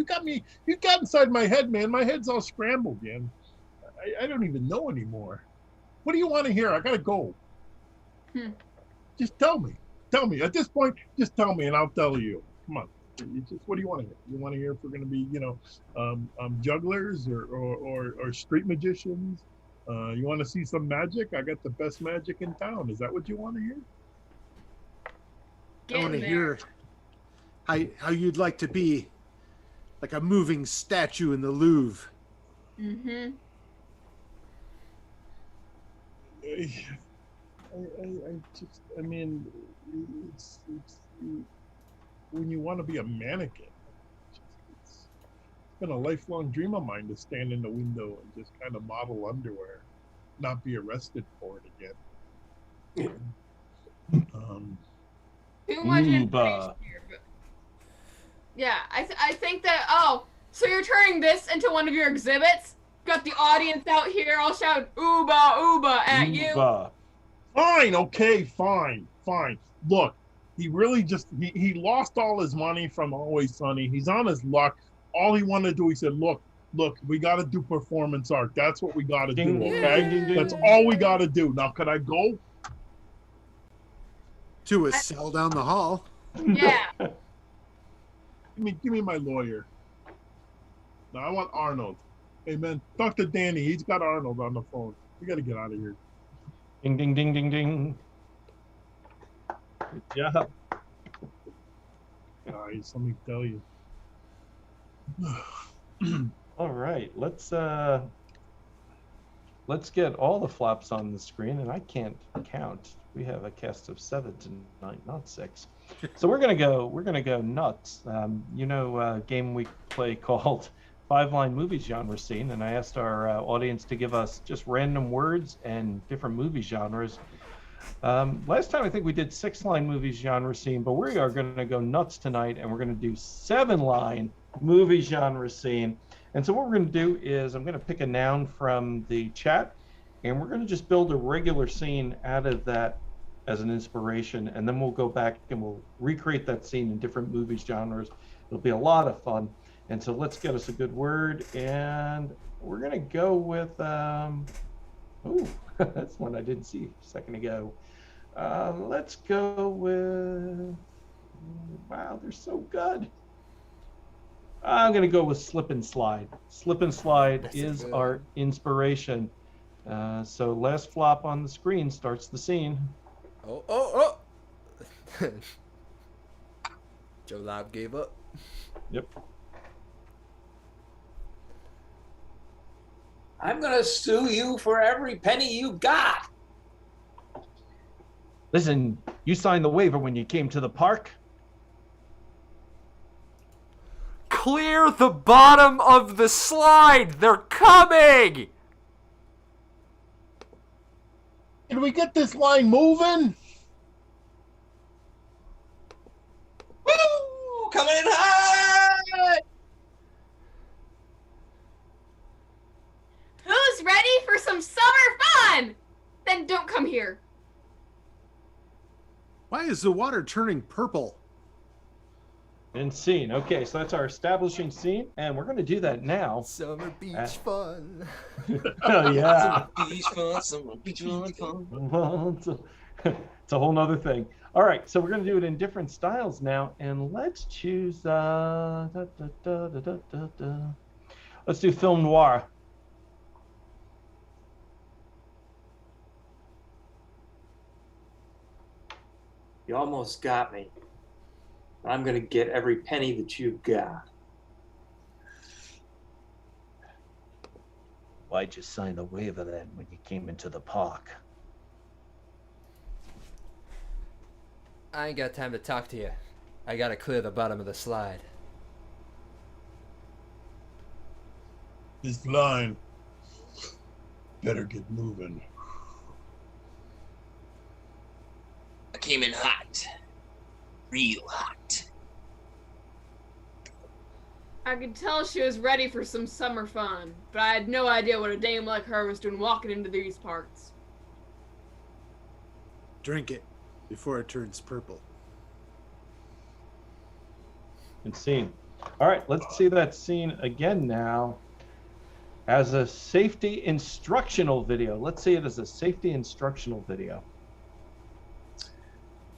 got inside my head, man. My head's all scrambled, man. I don't even know anymore. What do you want to hear? I got to go. Just tell me. Tell me. At this point, just tell me, and I'll tell you. Come on. What do you want to hear? You want to hear if we're going to be, jugglers or street magicians? You want to see some magic? I got the best magic in town. Is that what you want to hear? I want to hear how you'd like to be like a moving statue in the Louvre. Mm-hmm. I mean, it's when you want to be a mannequin, it's been a lifelong dream of mine to stand in the window and just kind of model underwear, not be arrested for it again. Too much information here, but yeah, I think that. Oh, so you're turning this into one of your exhibits? Got the audience out here. I'll shout "Ooba Ooba" at you. Fine, okay, fine. Look, he really he lost all his money from Always Sunny. He's on his luck. All he wanted to do, he said, look, we got to do performance art. That's what we got to do, okay? That's all we got to do. Now, can I go? To a cell down the hall. Yeah. Give me my lawyer. Now, I want Arnold. Hey, man, talk to Danny. He's got Arnold on the phone. We got to get out of here. Ding, ding, ding, ding, ding. Good job. Guys, let me tell you. All right, let's get all the flops on the screen, and I can't count. We have a cast of 7 tonight, not 6. So we're gonna go nuts. A game we play called 5-Line Movie Genre Scene, and I asked our audience to give us just random words and different movie genres. Last time I think we did 6-Line Movie Genre Scene, but we are going to go nuts tonight, and we're going to do 7-Line Movie Genre Scene. And so what we're going to do is I'm going to pick a noun from the chat, and we're going to just build a regular scene out of that as an inspiration, and then we'll go back and we'll recreate that scene in different movie genres. It'll be a lot of fun. And so let's get us a good word, and we're going to go with, that's one I didn't see a second ago. Let's go with, wow, they're so good. I'm going to go with Slip and Slide. Slip and Slide That's is our inspiration. So last flop on the screen starts the scene. Oh. Joe Lobb gave up. Yep. I'm going to sue you for every penny you got. Listen, you signed the waiver when you came to the park. Clear the bottom of the slide! They're coming! Can we get this line moving? Woo! Coming in high! Who's ready for some summer fun? Then don't come here. Why is the water turning purple? And scene. Okay, so that's our establishing scene, and we're going to do that now. Summer beach fun. Oh, yeah. Summer beach fun. It's a whole nother thing. All right, so we're going to do it in different styles now, and let's choose. Let's do film noir. You almost got me. I'm going to get every penny that you've got. Why'd you sign the waiver then when you came into the park? I ain't got time to talk to you. I gotta clear the bottom of the slide. This line. Better get moving. I came in hot. Real hot. I could tell she was ready for some summer fun, but I had no idea what a dame like her was doing walking into these parts. Drink it before it turns purple. And scene. All right, let's see that scene again now as a safety instructional video. Let's see it as a safety instructional video.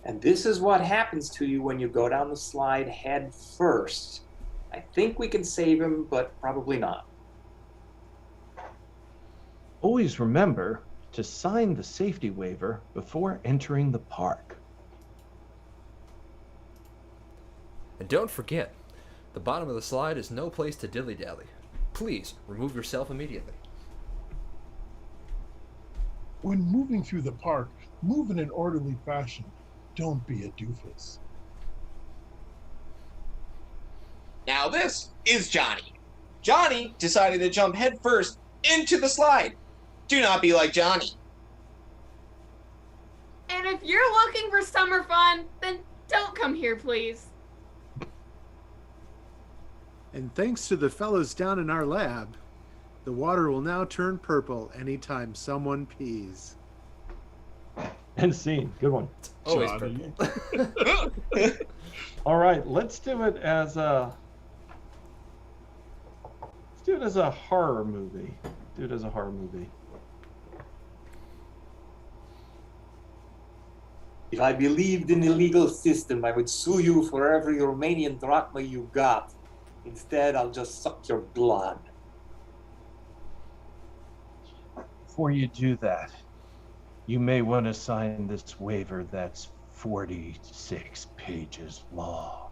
And this is what happens to you when you go down the slide head first. I think we can save him, but probably not. Always remember to sign the safety waiver before entering the park. And don't forget, the bottom of the slide is no place to dilly-dally. Please remove yourself immediately. When moving through the park, move in an orderly fashion. Don't be a doofus. Now this is Johnny. Johnny decided to jump headfirst into the slide. Do not be like Johnny. And if you're looking for summer fun, then don't come here, please. And thanks to the fellows down in our lab, the water will now turn purple anytime someone pees. And scene. Good one. Always Johnny. purple. All right, let's do it as a horror movie. Do it as a horror movie. If I believed in the legal system, I would sue you for every Romanian drachma you got. Instead, I'll just suck your blood. Before you do that, you may want to sign this waiver that's 46 pages long.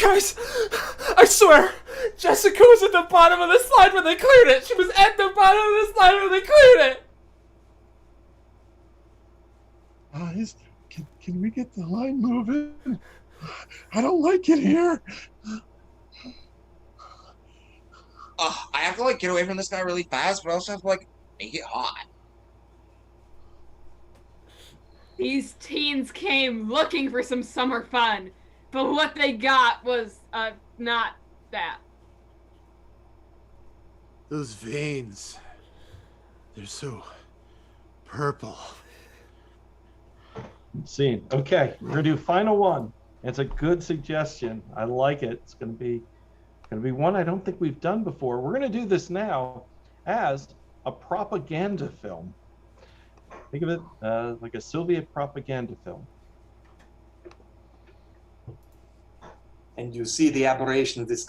Guys, I swear, Jessica was at the bottom of the slide when they cleared it. She was at the bottom of the slide when they cleared it. Guys, can we get the line moving? I don't like it here. I have to get away from this guy really fast, but I also have to make it hot. These teens came looking for some summer fun, but what they got was, not that. Those veins, they're so purple. Scene. Okay, we're gonna do final one. It's a good suggestion. I like it. It's gonna be one I don't think we've done before. We're gonna do this now as a propaganda film. Think of it like a Soviet propaganda film. And you see the aberration of this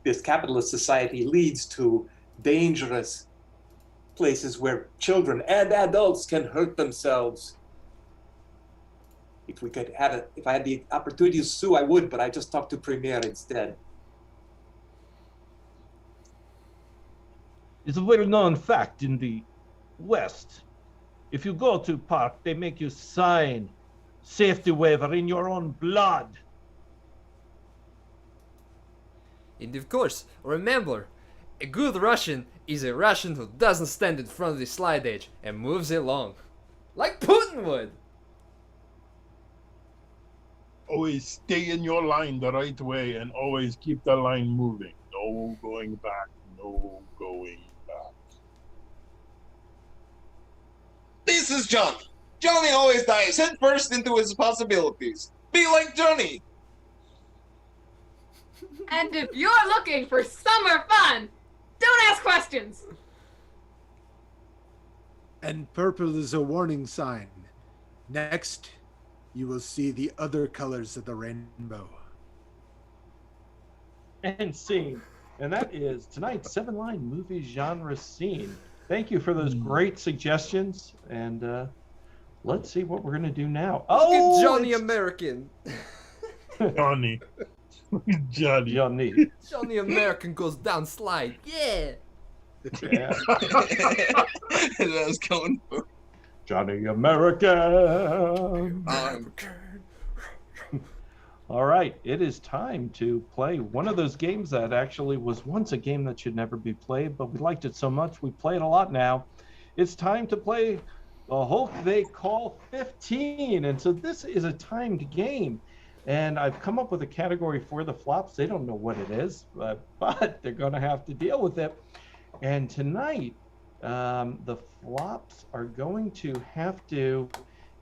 this capitalist society leads to dangerous places where children and adults can hurt themselves. If I had the opportunity to sue, I would, but I just talked to Premier instead. It's a well-known fact in the West. If you go to park, they make you sign safety waiver in your own blood. And of course, remember, a good Russian is a Russian who doesn't stand in front of the slide edge and moves it along. Like Putin would. Always stay in your line the right way and always keep the line moving. No going back. No going back. This is Johnny. Johnny always dives head first into his possibilities. Be like Johnny. And if you're looking for summer fun, don't ask questions. And purple is a warning sign. Next, you will see the other colors of the rainbow. And scene. And that is tonight's 7-line movie genre scene. Thank you for those great suggestions. And let's see what we're going to do now. Look at Johnny American. Johnny. Johnny. Johnny. Johnny American goes down slide. Yeah. Yeah. That was going for. Johnny American. All right, it is time to play one of those games that actually was once a game that should never be played, but we liked it so much we play it a lot now. It's time to play the Hulk they call 15. And so this is a timed game. And I've come up with a category for the flops. They don't know what it is, but they're going to have to deal with it. And tonight, the flops are going to have to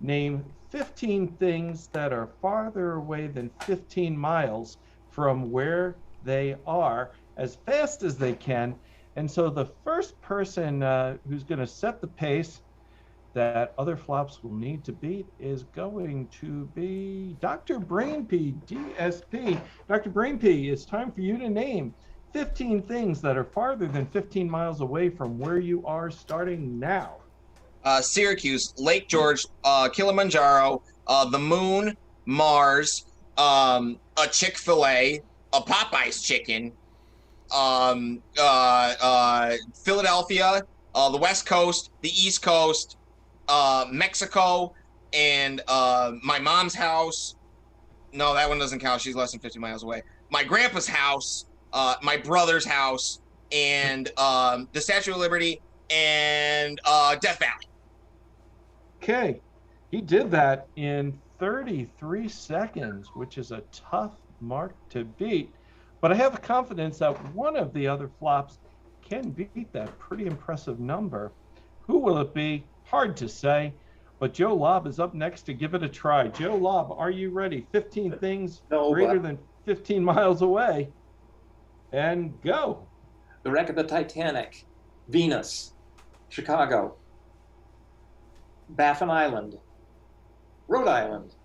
name 15 things that are farther away than 15 miles from where they are as fast as they can. And so the first person who's going to set the pace that other flops will need to beat is going to be Dr. Brainpee, DSP. Dr. Brainpee, it's time for you to name 15 things that are farther than 15 miles away from where you are starting now. Syracuse, Lake George, Kilimanjaro, the Moon, Mars, a Chick-fil-A, a Popeye's chicken, Philadelphia, the West Coast, the East Coast, Mexico, and my mom's house. No, that one doesn't count. She's less than 50 miles away. My grandpa's house, my brother's house, and the Statue of Liberty, and Death Valley. Okay, he did that in 33 seconds, which is a tough mark to beat. But I have confidence that one of the other flops can beat that pretty impressive number. Who will it be? Hard to say. But Joe Lobb is up next to give it a try. Joe Lobb, are you ready? 15 things greater than 15 miles away. And go. The wreck of the Titanic, Venus, Chicago, Baffin Island, Rhode Island,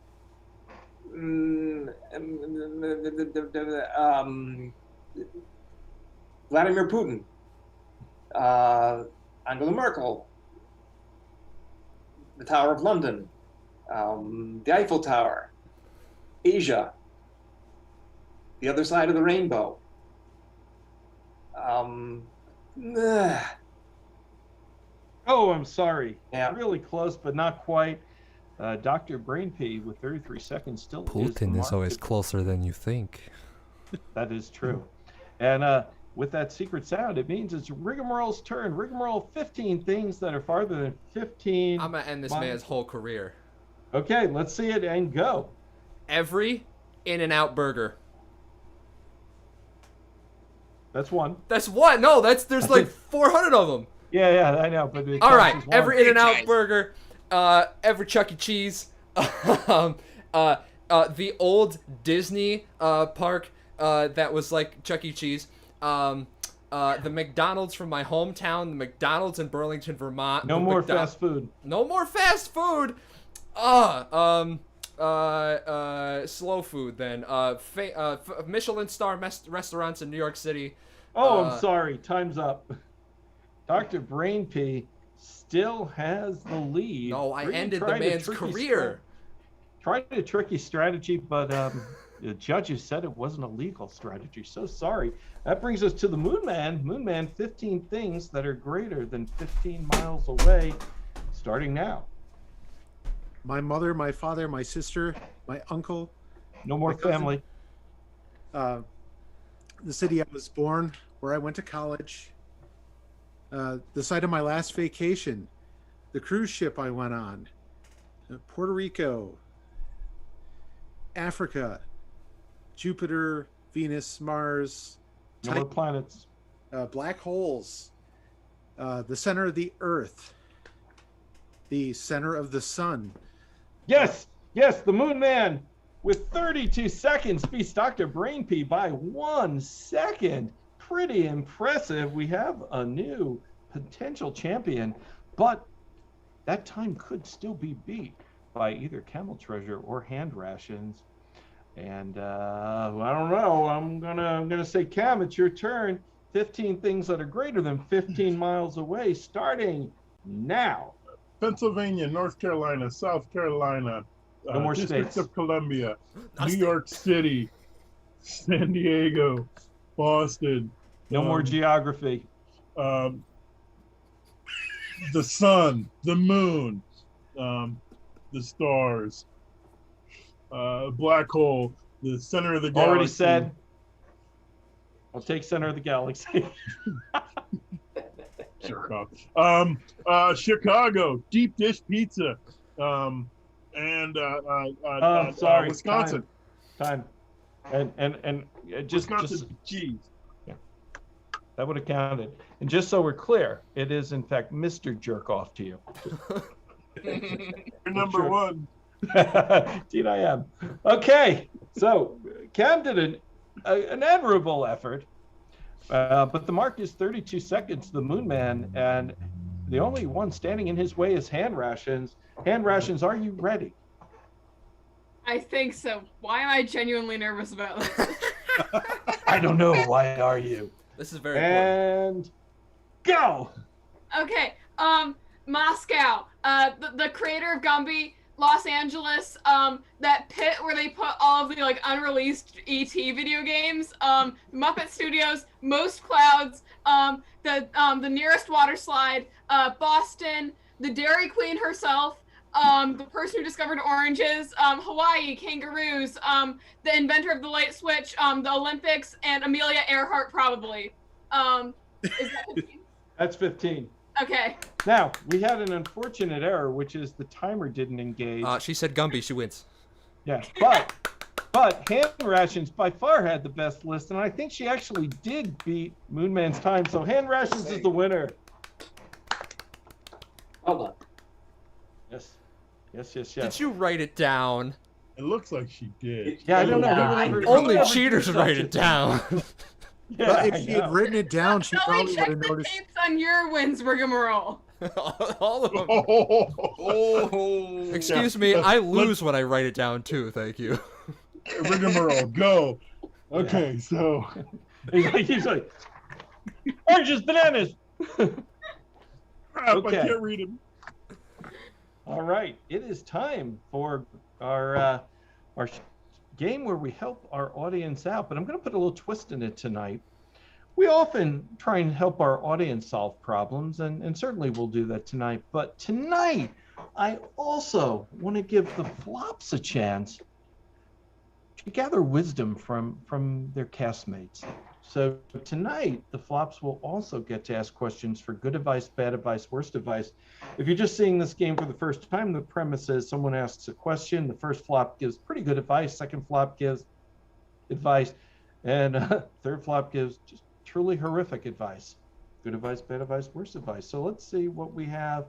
Vladimir Putin, Angela Merkel, the Tower of London, the Eiffel Tower, Asia, the other side of the rainbow. Oh, I'm sorry. Yeah. Really close, but not quite. Dr. Brainpee with 33 seconds still Putin is always closer than you think. That is true. And with that secret sound, it means it's Rigamorele's turn. Rigamarole, 15 things that are farther than 15 I'm going to end this man's whole career. Okay, let's see it and go. Every In-N-Out burger. That's one. That's one. No, there's like 400 of them. Yeah, I know. But all right, every Big In-N-Out giant. burger, every Chuck E. Cheese, the old Disney park that was like Chuck E. Cheese, the McDonald's from my hometown, the McDonald's in Burlington, Vermont. No more fast food. No more fast food. Slow food then. Michelin star restaurants in New York City. Oh, I'm sorry. Time's up. Dr. Brainpee still has the lead. No, I ended the tried a man's tricky career. Tried a tricky strategy, but the judges said it wasn't a legal strategy. So sorry. That brings us to the Moonman. Moonman, 15 things that are greater than 15 miles away, starting now. My mother, my father, my sister, my uncle. No more family. The city I was born, where I went to college. The site of my last vacation. The cruise ship I went on. Puerto Rico. Africa. Jupiter, Venus, Mars. No more planets. Black holes. The center of the Earth. The center of the sun. Yes, the Moonman with 32 seconds beats Dr. Brainpee by 1 second. Pretty impressive. We have a new potential champion, but that time could still be beat by either Camel Treasure or Hand Rations. And I don't know. I'm gonna say, Cam, it's your turn. 15 things that are greater than 15 miles away, starting now. Pennsylvania, North Carolina, South Carolina, No more District states. of Columbia, New York City, San Diego, Boston. No more geography. The sun, the moon, the stars, black hole, the center of the galaxy. Already said. I'll take center of the galaxy. Chicago, deep dish pizza, and sorry, Wisconsin. Time. And Wisconsin cheese. Yeah, that would have counted. And just so we're clear, it is in fact Mr. Jerk Off to you. You're number one. Indeed, I am. Okay, so Cam did an admirable effort, but the mark is 32 seconds to the Moonman, and the only one standing in his way is Hand Rations. Hand Rations, are you ready? I think so. Why am I genuinely nervous about this? I don't know. Why are you? This is very important. And go. Okay. Moscow. The creator of Gumby, Los Angeles. That pit where they put all of the like unreleased ET video games. Muppet Studios. Most Clouds. The nearest water slide. Boston. The Dairy Queen herself. The person who discovered oranges, Hawaii, kangaroos, the inventor of the light switch, the Olympics, and Amelia Earhart probably. Is that 15? That's 15. Okay. Now, we had an unfortunate error, which is the timer didn't engage. She said Gumby, she wins. Yeah, but Hand Rations by far had the best list, and I think she actually did beat Moonman's time, so Hand Rations is the winner. Hold on. Yes. Did you write it down? It looks like she did. Yeah, I don't know. Only cheaters write it down. Yeah, But if she had written it down, she Tell me, probably would check have the noticed. tapes on your wins, Rigamarole. All of them. Oh, Excuse me, I lose when I write it down too, thank you. Rigamarole, go. Okay, so he's like, oranges, bananas. crap, Okay. I can't read him. All right, it is time for our game where we help our audience out, but I'm going to put a little twist in it tonight. We often try and help our audience solve problems, and certainly we'll do that tonight. But tonight, I also want to give the flops a chance to gather wisdom from their castmates. So tonight, the flops will also get to ask questions for good advice, bad advice, worst advice. If you're just seeing this game for the first time, the premise is someone asks a question. The first flop gives pretty good advice. Second flop gives advice. And third flop gives just truly horrific advice. Good advice, bad advice, worst advice. So let's see what we have.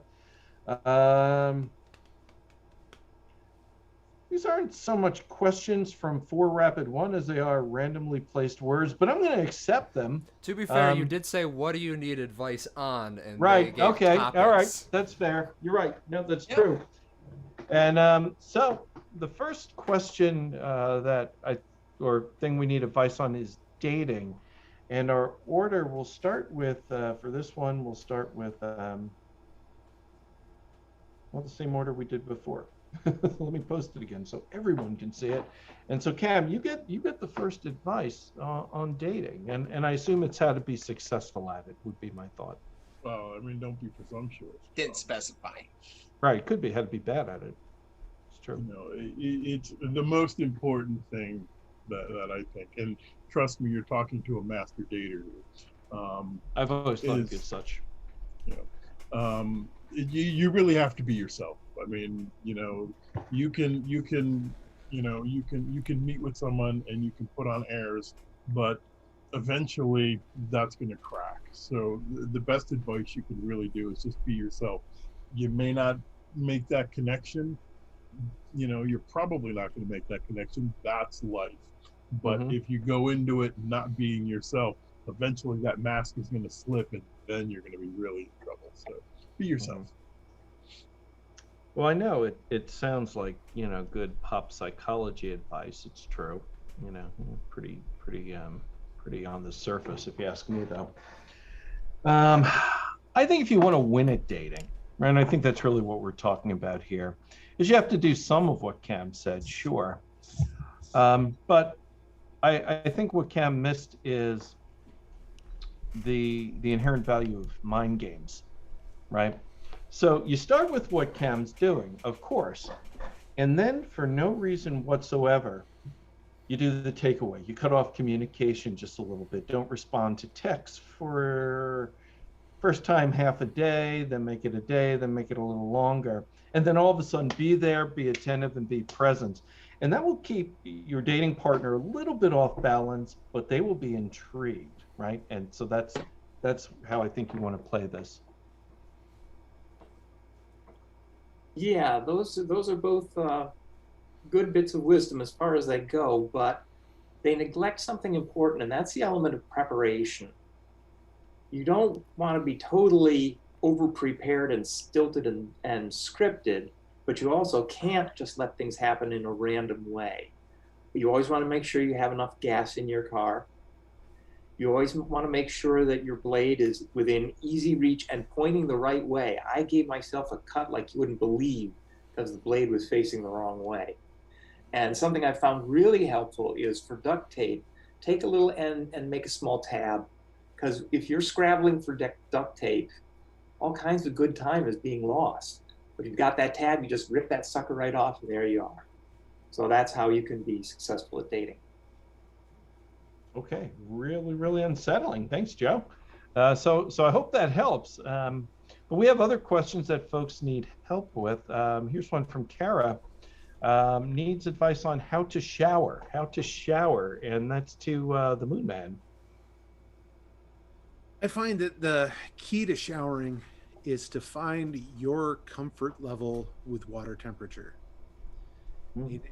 These aren't so much questions from 4 Rapid 1 as they are randomly placed words, but I'm going to accept them. To be fair, you did say, what do you need advice on? And right, they gave okay, topics. all right, that's fair. You're right, no, that's true. And so the first question thing we need advice on is dating. And our order will start with, for this one, we'll start with, the same order we did before. Let me post it again so everyone can see it. And so Cam, you get the first advice on dating, and I assume it's how to be successful at it would be my thought. Well, I mean, don't be presumptuous. Didn't specify. Right, it could be how to be bad at it. It's true. You know, it's the most important thing that I think, and trust me, you're talking to a master dater. I've always thought of it as such. You know, you really have to be yourself. I mean, you know, you can meet with someone and you can put on airs, but eventually that's going to crack. So the best advice you can really do is just be yourself. You may not make that connection. You know, you're probably not going to make that connection. That's life. But if you go into it not being yourself, eventually that mask is going to slip, and then you're going to be really in trouble. So be yourself. Well, I know it sounds like, you know, good pop psychology advice. It's true, you know, pretty on the surface, if you ask me, though. I think if you want to win at dating, right, and I think that's really what we're talking about here, is you have to do some of what Cam said, sure. But I think what Cam missed is the inherent value of mind games, right? So you start with what Cam's doing, of course, and then for no reason whatsoever, you do the takeaway. You cut off communication just a little bit. Don't respond to texts for first time half a day, then make it a day, then make it a little longer. And then all of a sudden be there, be attentive, and be present. And that will keep your dating partner a little bit off balance, but they will be intrigued, right? And so that's how I think you want to play this. Yeah, those are both good bits of wisdom as far as they go, but they neglect something important, and that's the element of preparation. You don't want to be totally over-prepared and stilted and scripted, but you also can't just let things happen in a random way. You always want to make sure you have enough gas in your car. You always want to make sure that your blade is within easy reach and pointing the right way. I gave myself a cut like you wouldn't believe because the blade was facing the wrong way. And something I found really helpful is for duct tape, take a little end and make a small tab. Because if you're scrabbling for duct tape, all kinds of good time is being lost. But if you've got that tab, you just rip that sucker right off and there you are. So that's how you can be successful at Okay, really, really unsettling. Thanks, Joe. So I hope that helps. But we have other questions that folks need help with. Here's one from Kara. Needs advice on how to shower, and that's to the Moonman. I find that the key to showering is to find your comfort level with water temperature.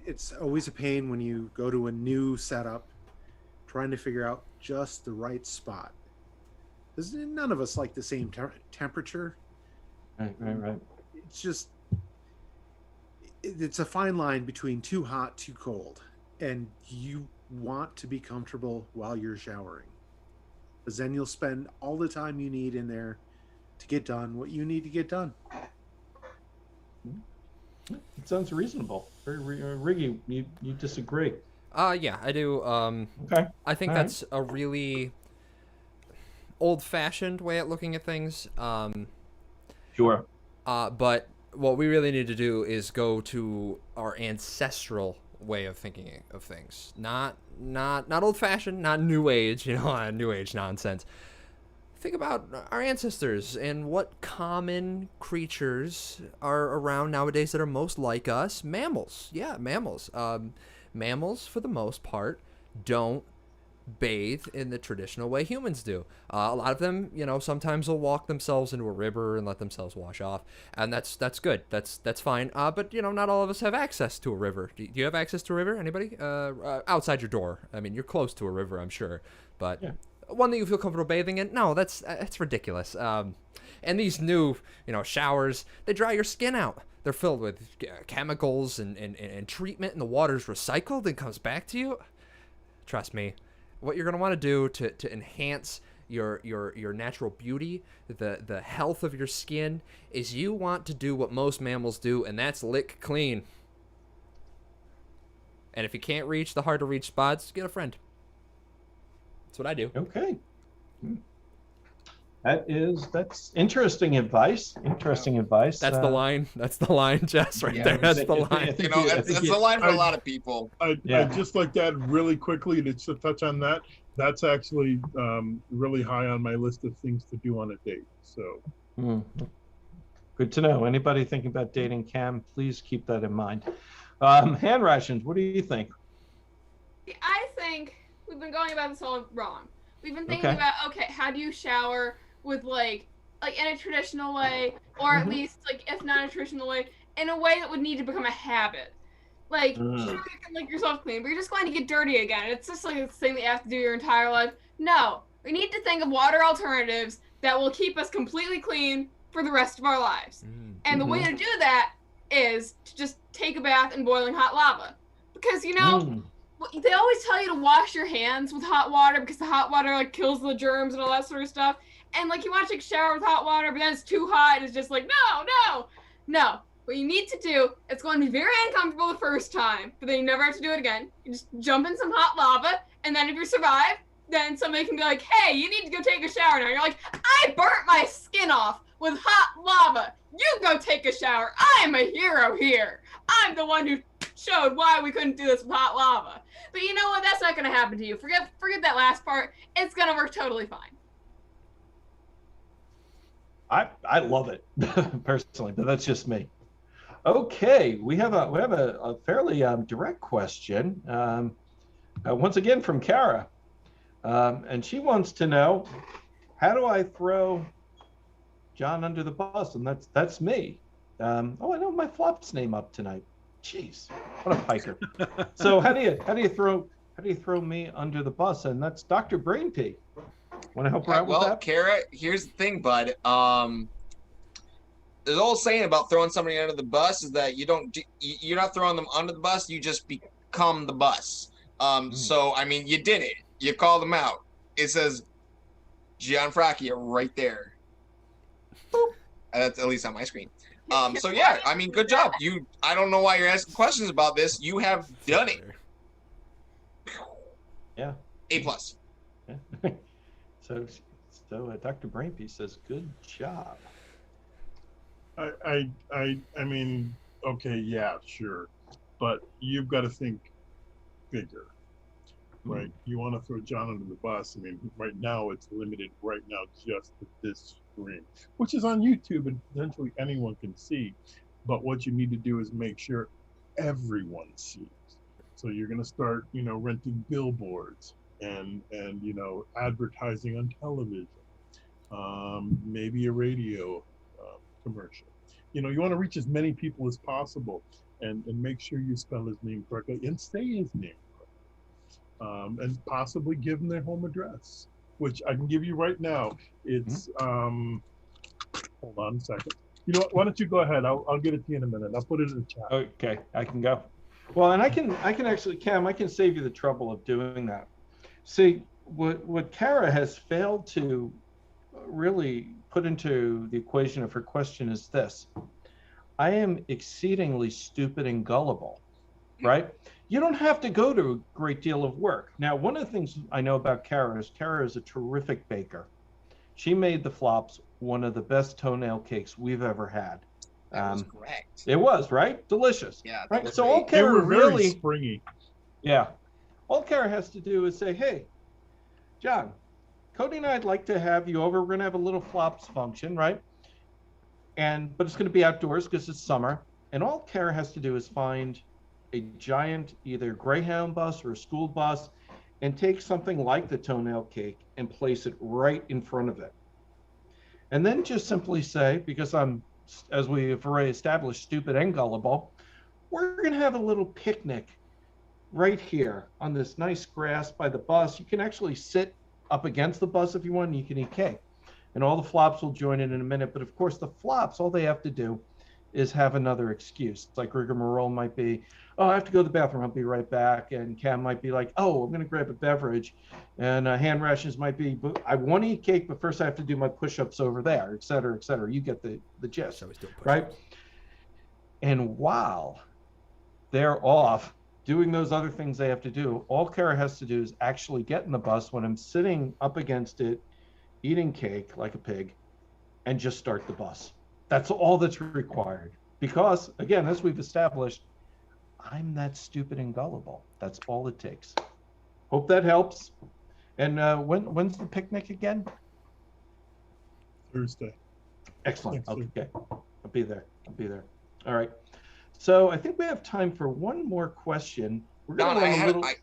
It's always a pain when you go to a new setup trying to figure out just the right spot. Because none of us like the same temperature. Right. It's just, it's a fine line between too hot, too cold. And you want to be comfortable while you're showering. Because then you'll spend all the time you need in there to get done what you need to get done. It sounds reasonable. Riggy, you disagree? Yeah, I do. Okay. I think that's a really old-fashioned way at looking at things. Sure. But what we really need to do is go to our ancestral way of thinking of things. Not old-fashioned, not new age, new age nonsense. Think about our ancestors and what common creatures are around nowadays that are most like us. Mammals. Yeah, mammals. Mammals, for the most part, don't bathe in the traditional way humans do. A lot of them, sometimes will walk themselves into a river and let themselves wash off, and that's good. That's fine. But not all of us have access to a river. Do you have access to a river? Anybody? Outside your door. I mean, you're close to a river, I'm sure, but yeah. One that you feel comfortable bathing in? No, that's ridiculous. And these new, showers, they dry your skin out. They're filled with chemicals and treatment, and the water's recycled and comes back to you. Trust me, what you're going to want to do to enhance your natural beauty, the health of your skin, is you want to do what most mammals do, and that's lick clean. And if you can't reach the hard-to-reach spots, get a friend. That's what I do. Okay. That's interesting advice. That's the line. That's the line, Jess, right there. That's the line. It's the line for a lot of people. I'd just like to add really quickly to touch on that. That's actually really high on my list of things to do on a date. So good to know. Anybody thinking about dating Cam, please keep that in mind. Hand rations, what do you think? I think we've been going about this all wrong. We've been thinking about, how do you shower with like in a traditional way, or at least if not a traditional way, in a way that would need to become a habit. Sure, you can lick yourself clean, but you're just going to get dirty again. It's just this thing that you have to do your entire life. No, we need to think of water alternatives that will keep us completely clean for the rest of our lives. And the way to do that is to just take a bath in boiling hot lava. Because, they always tell you to wash your hands with hot water because the hot water kills the germs and all that sort of stuff. And you want to take a shower with hot water, but then it's too hot and it's just no. What you need to do, it's going to be very uncomfortable the first time, but then you never have to do it again. You just jump in some hot lava, and then if you survive, then somebody can be like, hey, you need to go take a shower now. You're like, I burnt my skin off. with hot lava. You go take a shower. I am a hero here. I'm the one who showed why we couldn't do this with hot lava. But you know what? That's not going to happen to you. Forget that last part. It's going to work totally fine. I love it personally, but that's just me. Okay, we have a fairly direct question. Once again from Kara, and she wants to know, how do I throw John under the bus? And that's me. Oh, I know my flop's name up tonight. Jeez, what a piker. So how do you throw me under the bus? And that's Dr. Brainpee. Want to help her out with that? Well, Kara, here's the thing, bud. There's an old saying about throwing somebody under the bus is that you're not throwing them under the bus, you just become the bus. So I mean, you did it. You called them out. It says Gianfranco right there. Boop. That's at least on my screen. So yeah, I mean, good job. I don't know why you're asking questions about this. You have done it. Yeah. A+. Yeah. So Dr. Brainpee says, good job. I mean, okay, yeah, sure, but you've got to think bigger, right? You want to throw John under the bus. I mean, right now it's limited right now just to this stream, which is on YouTube and potentially anyone can see. But what you need to do is make sure everyone sees. So you're going to start, renting billboards and advertising on television, maybe a radio commercial. You want to reach as many people as possible and make sure you spell his name correctly and say his name correctly. And possibly give them their home address, which I can give you right now. It's hold on a second. You know what? Why don't you go ahead? I'll get it to you in a minute. I'll put it in the chat. Okay, I can go. Well, and I can actually, Cam, I can save you the trouble of doing that. See, what Kara has failed to really put into the equation of her question is this: I am exceedingly stupid and gullible, right? You don't have to go to a great deal of work. Now, one of the things I know about Kara is a terrific baker. She made the flops one of the best toenail cakes we've ever had. That was correct. It was, right? Delicious. Yeah. Right. So all They Kara were very really, springy. yeah, all Kara has to do is say, hey, John, Cody and I'd like to have you over. We're going to have a little flops function, right? But it's going to be outdoors because it's summer. And all Kara has to do is find a giant either Greyhound bus or a school bus and take something like the toenail cake and place it right in front of it. And then just simply say, because I'm, as we have already established, stupid and gullible, we're going to have a little picnic right here on this nice grass by the bus. You can actually sit up against the bus if you want, and you can eat cake. And all the flops will join in a minute. But of course, the flops, all they have to do is have another excuse. It's like Rigamarole might be, oh, I have to go to the bathroom, I'll be right back. And Cam might be like, oh, I'm going to grab a beverage. And Hand Rations might be, I want to eat cake, but first I have to do my push-ups over there, et cetera, et cetera. You get the gist, right? And while they're off doing those other things they have to do, all Kara has to do is actually get in the bus when I'm sitting up against it, eating cake like a pig, and just start the bus. That's all that's required. Because, again, as we've established, I'm that stupid and gullible. That's all it takes. Hope that helps. And when's the picnic again? Thursday. Excellent. Next Okay. I'll be there. All right. So I think we have time for one more question. We're going to run a little... I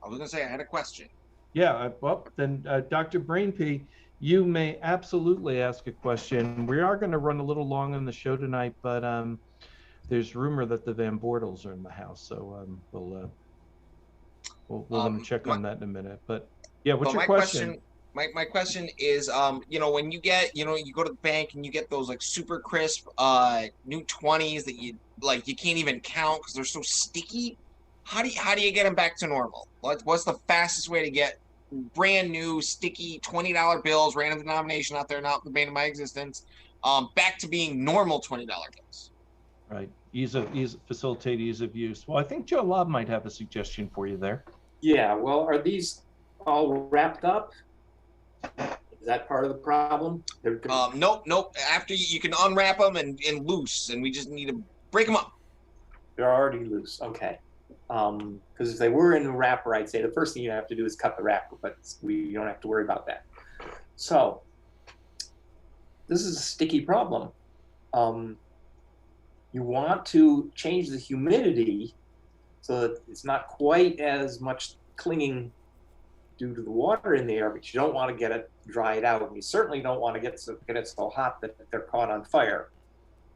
was going to say I had a question. Yeah, well, then Dr. Brainpee, you may absolutely ask a question. We are going to run a little long on the show tonight, but there's rumor that the Van Bortles are in the house, so we'll check on that in a minute. But yeah, what's your question? My question is, when you get, you go to the bank and you get those like super crisp new 20s that you can't even count because they're so sticky. How do you get them back to normal? What's the fastest way to get brand new sticky $20 bills, random denomination out there, not the bane of my existence, back to being normal $20 bills? Right. Facilitate ease of use. Well, I think Joe Lobb might have a suggestion for you there. Yeah. Well, are these all wrapped up? Is that part of the problem? Nope. After you can unwrap them and loose, and we just need to break them up. They're already loose. Okay. Because if they were in the wrapper, I'd say the first thing you have to do is cut the wrapper, but we don't have to worry about that. So this is a sticky problem. You want to change the humidity so that it's not quite as much clinging due to the water in the air, but you don't want to get it dried out. And you certainly don't want to get it so hot that they're caught on fire.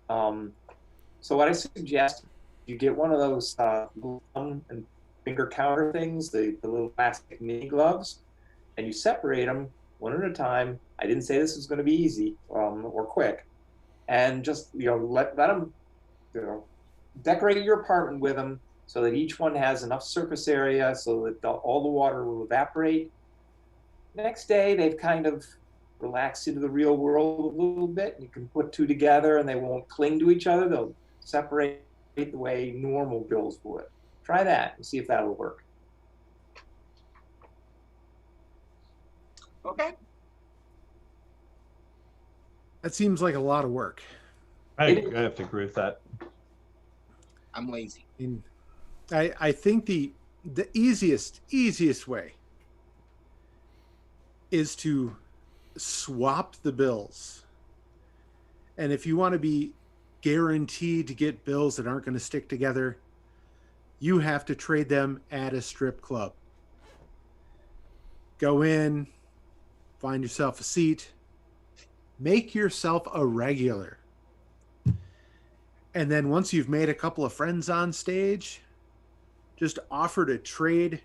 So what I suggest, you get one of those little thumb and finger counter things, the little plastic mini gloves, and you separate them one at a time. I didn't say this was going to be easy or quick, and just let them decorate your apartment with them so that each one has enough surface area so that all the water will evaporate. Next day, they've kind of relaxed into the real world a little bit. You can put two together and they won't cling to each other. They'll separate the way normal bills would. Try that and see if that'll work. Okay. That seems like a lot of work. I have to agree with that. I'm lazy. I think the easiest way is to swap the bills. And if you want to be guaranteed to get bills that aren't going to stick together, you have to trade them at a strip club. Go in, find yourself a seat, make yourself a regular. And then once you've made a couple of friends on stage, just offer to trade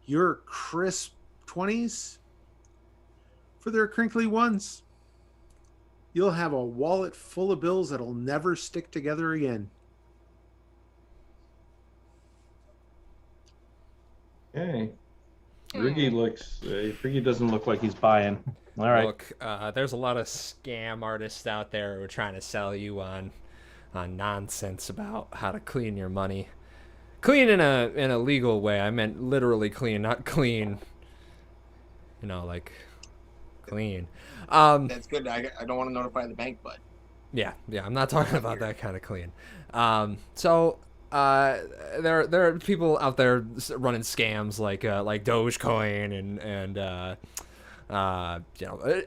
your crisp 20s for their crinkly ones. You'll have a wallet full of bills that'll never stick together again. Okay. Riggy doesn't look like he's buying. All right. Look, there's a lot of scam artists out there who are trying to sell you on nonsense about how to clean your money. Clean in a legal way. I meant literally clean, not clean. Like clean. That's good. I don't want to notify the bank, but yeah. I'm not talking about that kind of clean. So there are people out there running scams like Dogecoin and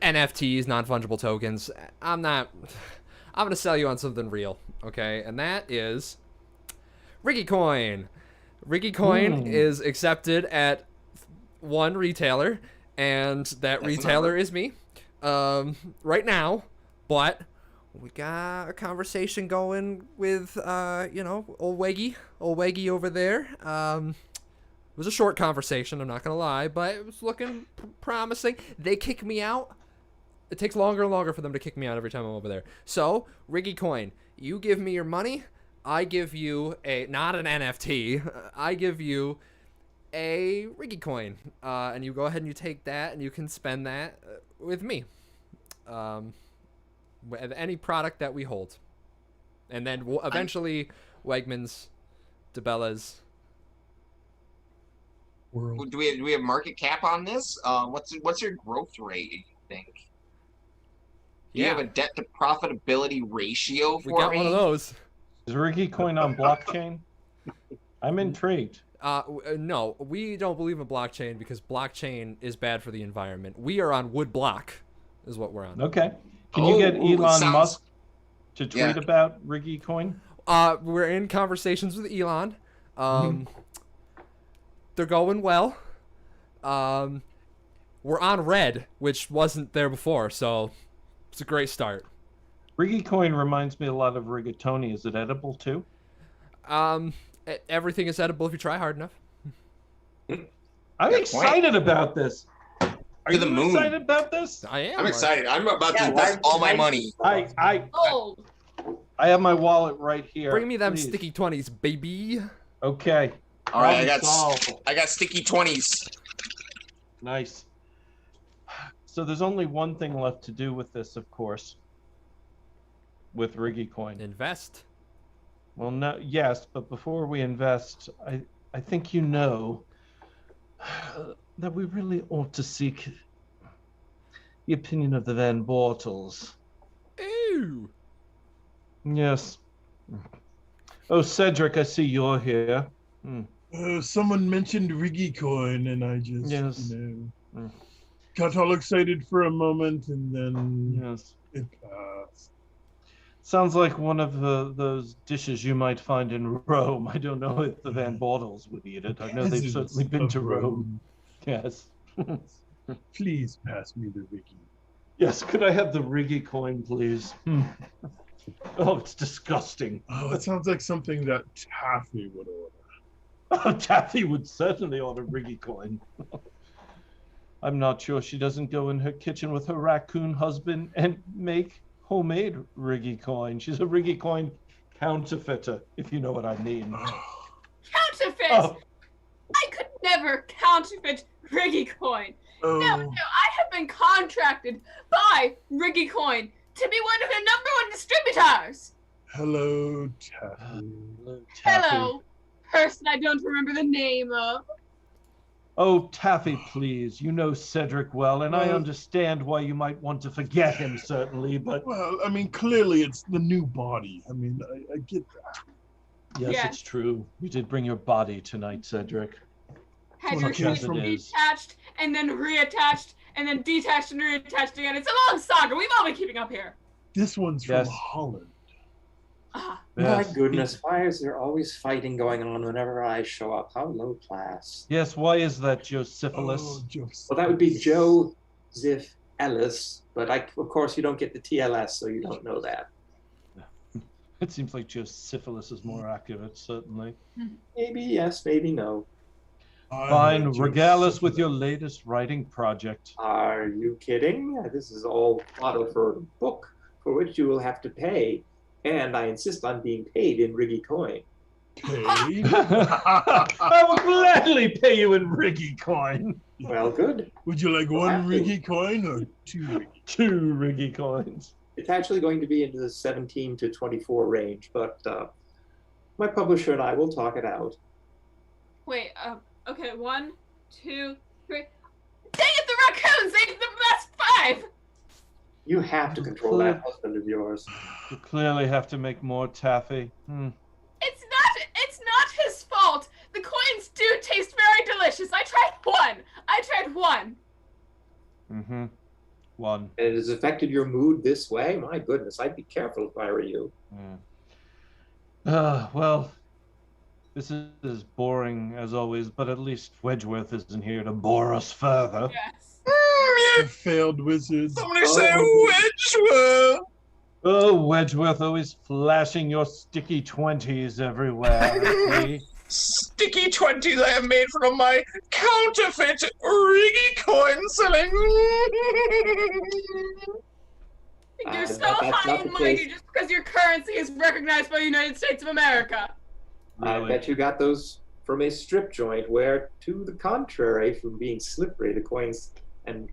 NFTs, non-fungible tokens. I'm gonna sell you on something real, okay? And that is Rigamarole. Rigamarole is accepted at one retailer, and that retailer is me right now. But we got a conversation going with old Weggy over there. It was a short conversation, I'm not gonna lie, but it was looking promising. They kick me out. It takes longer and longer for them to kick me out every time I'm over there. So, Rigamarole, you give me your money, I give you not an NFT, I give you a Rigamarole, and you go ahead and you take that and you can spend that with me. With any product that we hold. And then eventually Wegmans, DeBella's. Do we have market cap on this? What's your growth rate, you think? Do you have a debt to profitability ratio for me? We got one of those. Is Rigamarole on blockchain? I'm intrigued. No, we don't believe in blockchain because blockchain is bad for the environment. We are on wood block, is what we're on. Okay. Can you get Elon Musk to tweet about Rigamarole? We're in conversations with Elon. They're going well. We're on red, which wasn't there before, so it's a great start. Rigamarole reminds me a lot of rigatoni. Is it edible too? Everything is edible if you try hard enough. I'm excited about this. Are you excited about this? I am. I'm excited. I'm about to invest all my money. I have my wallet right here. Bring me them sticky 20s, baby. Okay. All right, I got sticky 20s. Nice. So there's only one thing left to do with this, of course. With Rigamarole. Invest. Well, no, yes, but before we invest, I think you know that we really ought to seek the opinion of the Van Bortles. Ew. Yes. Oh, Cedric, I see you're here. Someone mentioned Riggy coin, and I just, Yes. got all excited for a moment, and then Yes. it passed. Sounds like one of those dishes you might find in Rome. I don't know if the Van Bortles would eat it. I know they've Peasants certainly been of to Rome. Yes. Please pass me the Riggy. Yes, could I have the Riggy coin, please? Oh, it's disgusting. Oh, it sounds like something that Taffy would order. Oh, Taffy would certainly order Riggy coin. I'm not sure she doesn't go in her kitchen with her raccoon husband and make homemade Riggy coin. She's a Riggy coin counterfeiter, if you know what I mean. Counterfeit! Oh, I could never counterfeit Riggy coin. Oh, No, I have been contracted by Riggy coin to be one of the #1 distributors. hello, Taffy. hello, Taffy. Hello, person I don't remember the name of. Oh, Taffy, please. You know Cedric well, and I Well- understand why you might want to forget him, certainly, but Well, I mean, clearly it's the new body. I mean, I get that. yes, Yes. it's true. You did bring your body tonight, Cedric. Had Well, your okay, sheet from- detached and then reattached and then detached and reattached again. It's a long saga. We've all been keeping up here. This one's from Yes. Holland. Ah, My Yes. goodness, why is there always fighting going on whenever I show up? How low class. Yes, why is that, Josephilus? Oh, Joseph. Well, that would be Joseph Ellis, but of course you don't get the TLS, so you don't know that. It seems like Josephilus is more accurate, certainly. Maybe yes, maybe no. Fine, heard regale us Joseph. with your latest writing project. Are you kidding? This is all fodder for a book for which you will have to pay, and I insist on being paid in Riggy coin. Okay. I will gladly pay you in Riggy coin. Well, good. Would you like Well, one happy. Riggy coin or 2 Riggy? 2 Riggy coins. It's actually going to be into the 17 to 24 range, but my publisher and I will talk it out. wait. Okay. 1, 2, 3. Dang it! The raccoons. They get the best 5. You have to control that husband of yours. You clearly have to make more taffy. It's not his fault. The coins do taste very delicious. I tried one. Mm-hmm. 1. And it has affected your mood this way? My goodness, I'd be careful if I were you. Well, this is boring as always, but at least Wedgeworth isn't here to bore us further. Yes. The failed wizards. Somebody say Wedgeworth. Oh, Wedgeworth, always flashing your sticky 20s everywhere. I see. Sticky 20s I have made from my counterfeit Riggy coin selling. You're so that's high not and the mighty case. just because your currency is recognized by the United States of America. I Really. bet you got those from a strip joint where, to the contrary, from being slippery, the coins and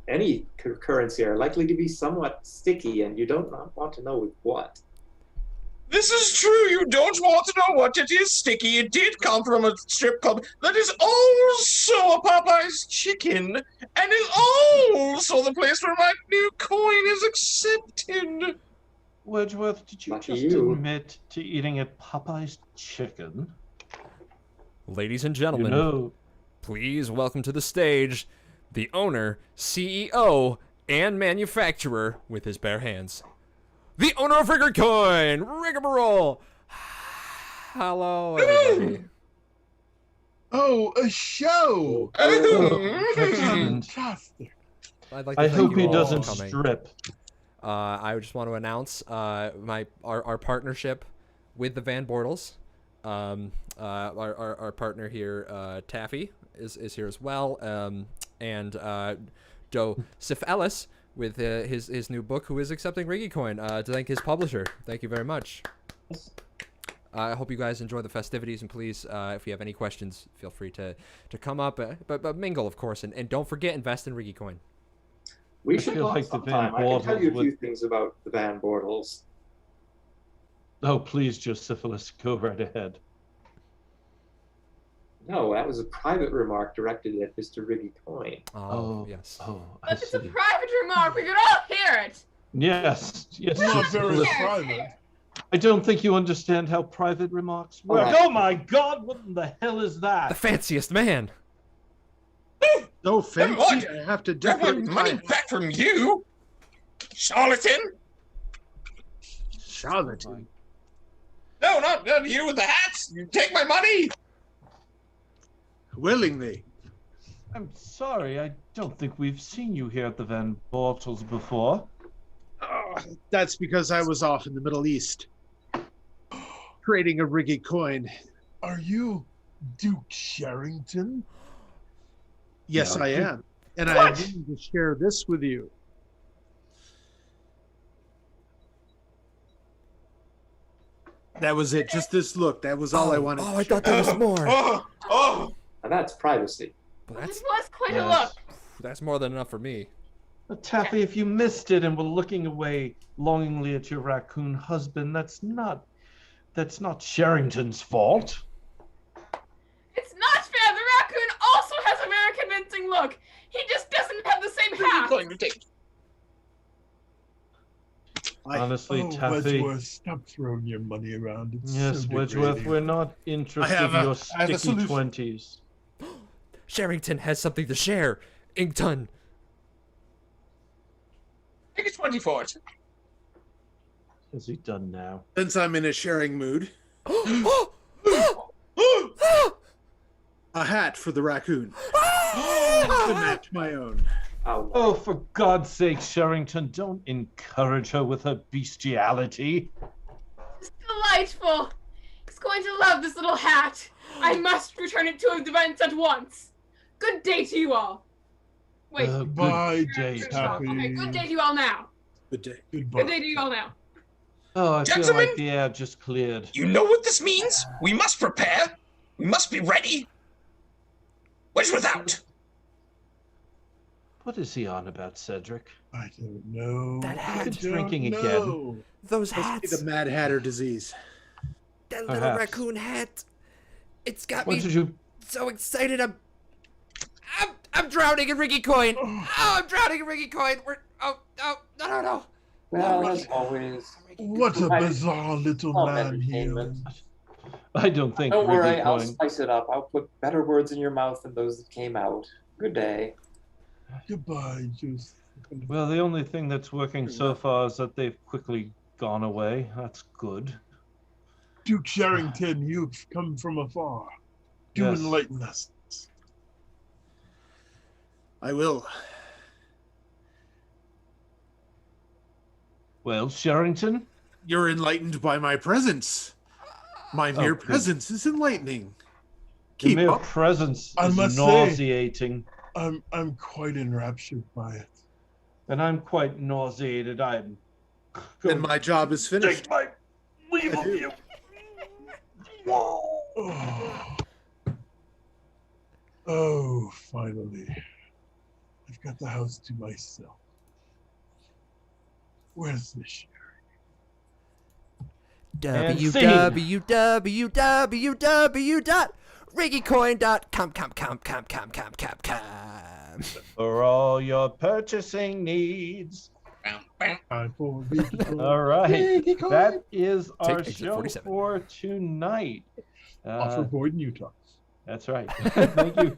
any currency are likely to be somewhat sticky, and you don't want to know with what. This is true. You don't want to know what it is, Sticky. It did come from a strip club that is also a Popeye's chicken and is also the place where my new coin is accepted. Wedgeworth, did you Lucky just you. admit to eating at Popeye's chicken? Ladies and You gentlemen, know, please welcome to the stage the owner, CEO, and manufacturer with his bare hands. The owner of Rigamarole, Rigamarole. Hello, everybody. Oh, a show! excellent. Fantastic. I'd like to I thank hope you he all doesn't for coming. strip. I just want to announce our partnership with the Van Bortles. Our partner here, Taffy, is here as well, and Joseph Ellis with his new book, who is accepting Riggy coin, to thank his publisher. Thank you very much. I hope you guys enjoy the festivities, and please, if you have any questions, feel free to come up, but mingle, of course, and don't forget, invest in Riggy coin. We I should feel talk like the Van sometime. I can tell you a Bortles few would- things about the Van Bortles. Oh, please, Josephilus, go right ahead. No, that was a private remark directed at Mr. Riggy Coin. Oh, yes. Oh, I But it's a see. private remark. We could all hear it. Yes, yes. Not it's very clear. private. I don't think you understand how private remarks work. Alright. Oh my God! What in the hell is The that? fanciest man. So fancy, I have to I want decorate money my back from you, charlatan. charlatan. No, not you with the hats. You take my money. Willingly. I'm sorry. I don't think we've seen you here at the Van Bortles before. That's because I was off in the Middle East. Trading a Riggy coin. Are you Duke Sherrington? Yes, No. I am. And I am willing to share this with you. That was it. Just this look. That was all I wanted. Oh, to I share. thought there was more. Oh. Now that's privacy. Well, This that's was quite a Yes. look. that's more than enough for me. Taffy, if you missed it and were looking away longingly at your raccoon husband, that's not Sherrington's fault. It's not fair. The raccoon also has a very convincing look. He just doesn't have the same hat. Going to take. Honestly, Oh, Taffy. Wedgeworth, stop throwing your money around. It's Yes, so Wedgeworth, degrading. we're not interested have in a- your I have a sticky solution. 20s. Sherrington has something to share. Inkton. Take a 20 for it. Is he done now? Since I'm in a sharing mood, Oh! a hat for the raccoon to match my own. Oh, Oh, for God's sake, Sherrington, don't encourage her with her bestiality. It's delightful. He's going to love this little hat. I must return it to his events at once. Good day to you all. Wait. Goodbye, good day, Taffy. Okay, good day to you all now. Good day. Goodbye. Good day to you all now. Oh, I feel Gentlemen? like the air just cleared. You know what this means? We must prepare. We must be ready. Wedgeworth out. What is he on about, Cedric? I don't know. That I hat. don't Drinking again. know. Those Must be hats. the Mad Hatter disease. That little Perhaps. raccoon hat. It's got What me did you... so excited. I'm drowning in Riggy Coin. Oh, I'm drowning in Riggy Coin. No. well, as always. What a I- bizarre little Oh, man he entertainment. is. I don't think Don't worry, Riggy I'll Coin... spice it up. I'll put better words in your mouth than those that came out. Good day. Goodbye, Juice. Well, the only thing that's working so far is that they've quickly gone away. That's good. Duke Sherrington, you've come from afar. Do Yes. enlighten us. I will. Well, Sherrington? You're enlightened by my presence. My mere good. presence is enlightening. The Keep mere up. presence I is must say- nauseating. I'm quite enraptured by it. And I'm quite nauseated. I'm... And my job is finished. Take my leave of you. Whoa. Oh. Oh, finally. I've got the house to myself. Where's the share? And scene. www.riggycoin.com. For all your purchasing needs. Time for Viggy All right. That is Take our exit show 47. for tonight. Offer Boyd, Utah. That's right. Thank you.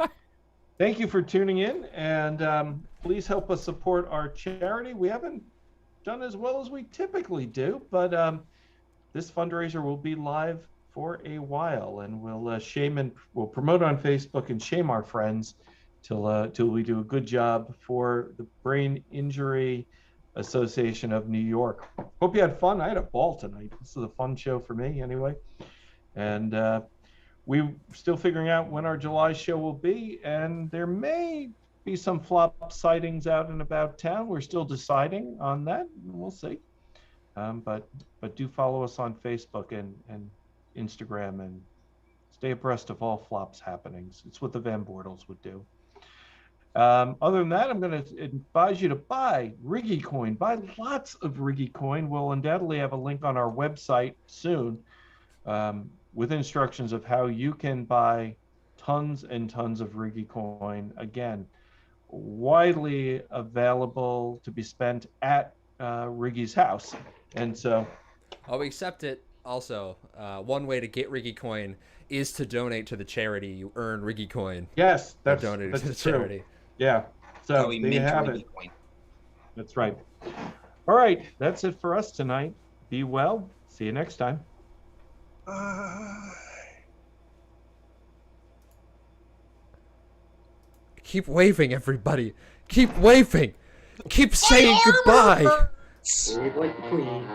Thank you for tuning in, and please help us support our charity. We haven't done as well as we typically do, but this fundraiser will be live for a while, and we'll promote on Facebook and shame our friends till we do a good job for the Brain Injury Association of New York. Hope you had fun. I had a ball tonight. This is a fun show for me, anyway, and. We're still figuring out when our July show will be, and there may be some flop sightings out and about town. We're still deciding on that. We'll see. But do follow us on Facebook and Instagram and stay abreast of all flops happenings. It's what the Van Bortles would do. Other than that, I'm going to advise you to buy Riggy Coin. Buy lots of Riggy Coin. We'll undoubtedly have a link on our website soon. With instructions of how you can buy tons and tons of Rigi coin. Again, widely available to be spent at Rigi's house. And so, Oh, we accept it. Also, one way to get Rigi coin is to donate to the charity. You earn Rigi coin. yes, by that's donating to the true. charity. Yeah. So How we there you mint have Rigi it. coin. That's right. All right, that's it for us tonight. Be well. See you next time. Keep waving, everybody. Keep waving. Keep saying goodbye. Wave like the queen.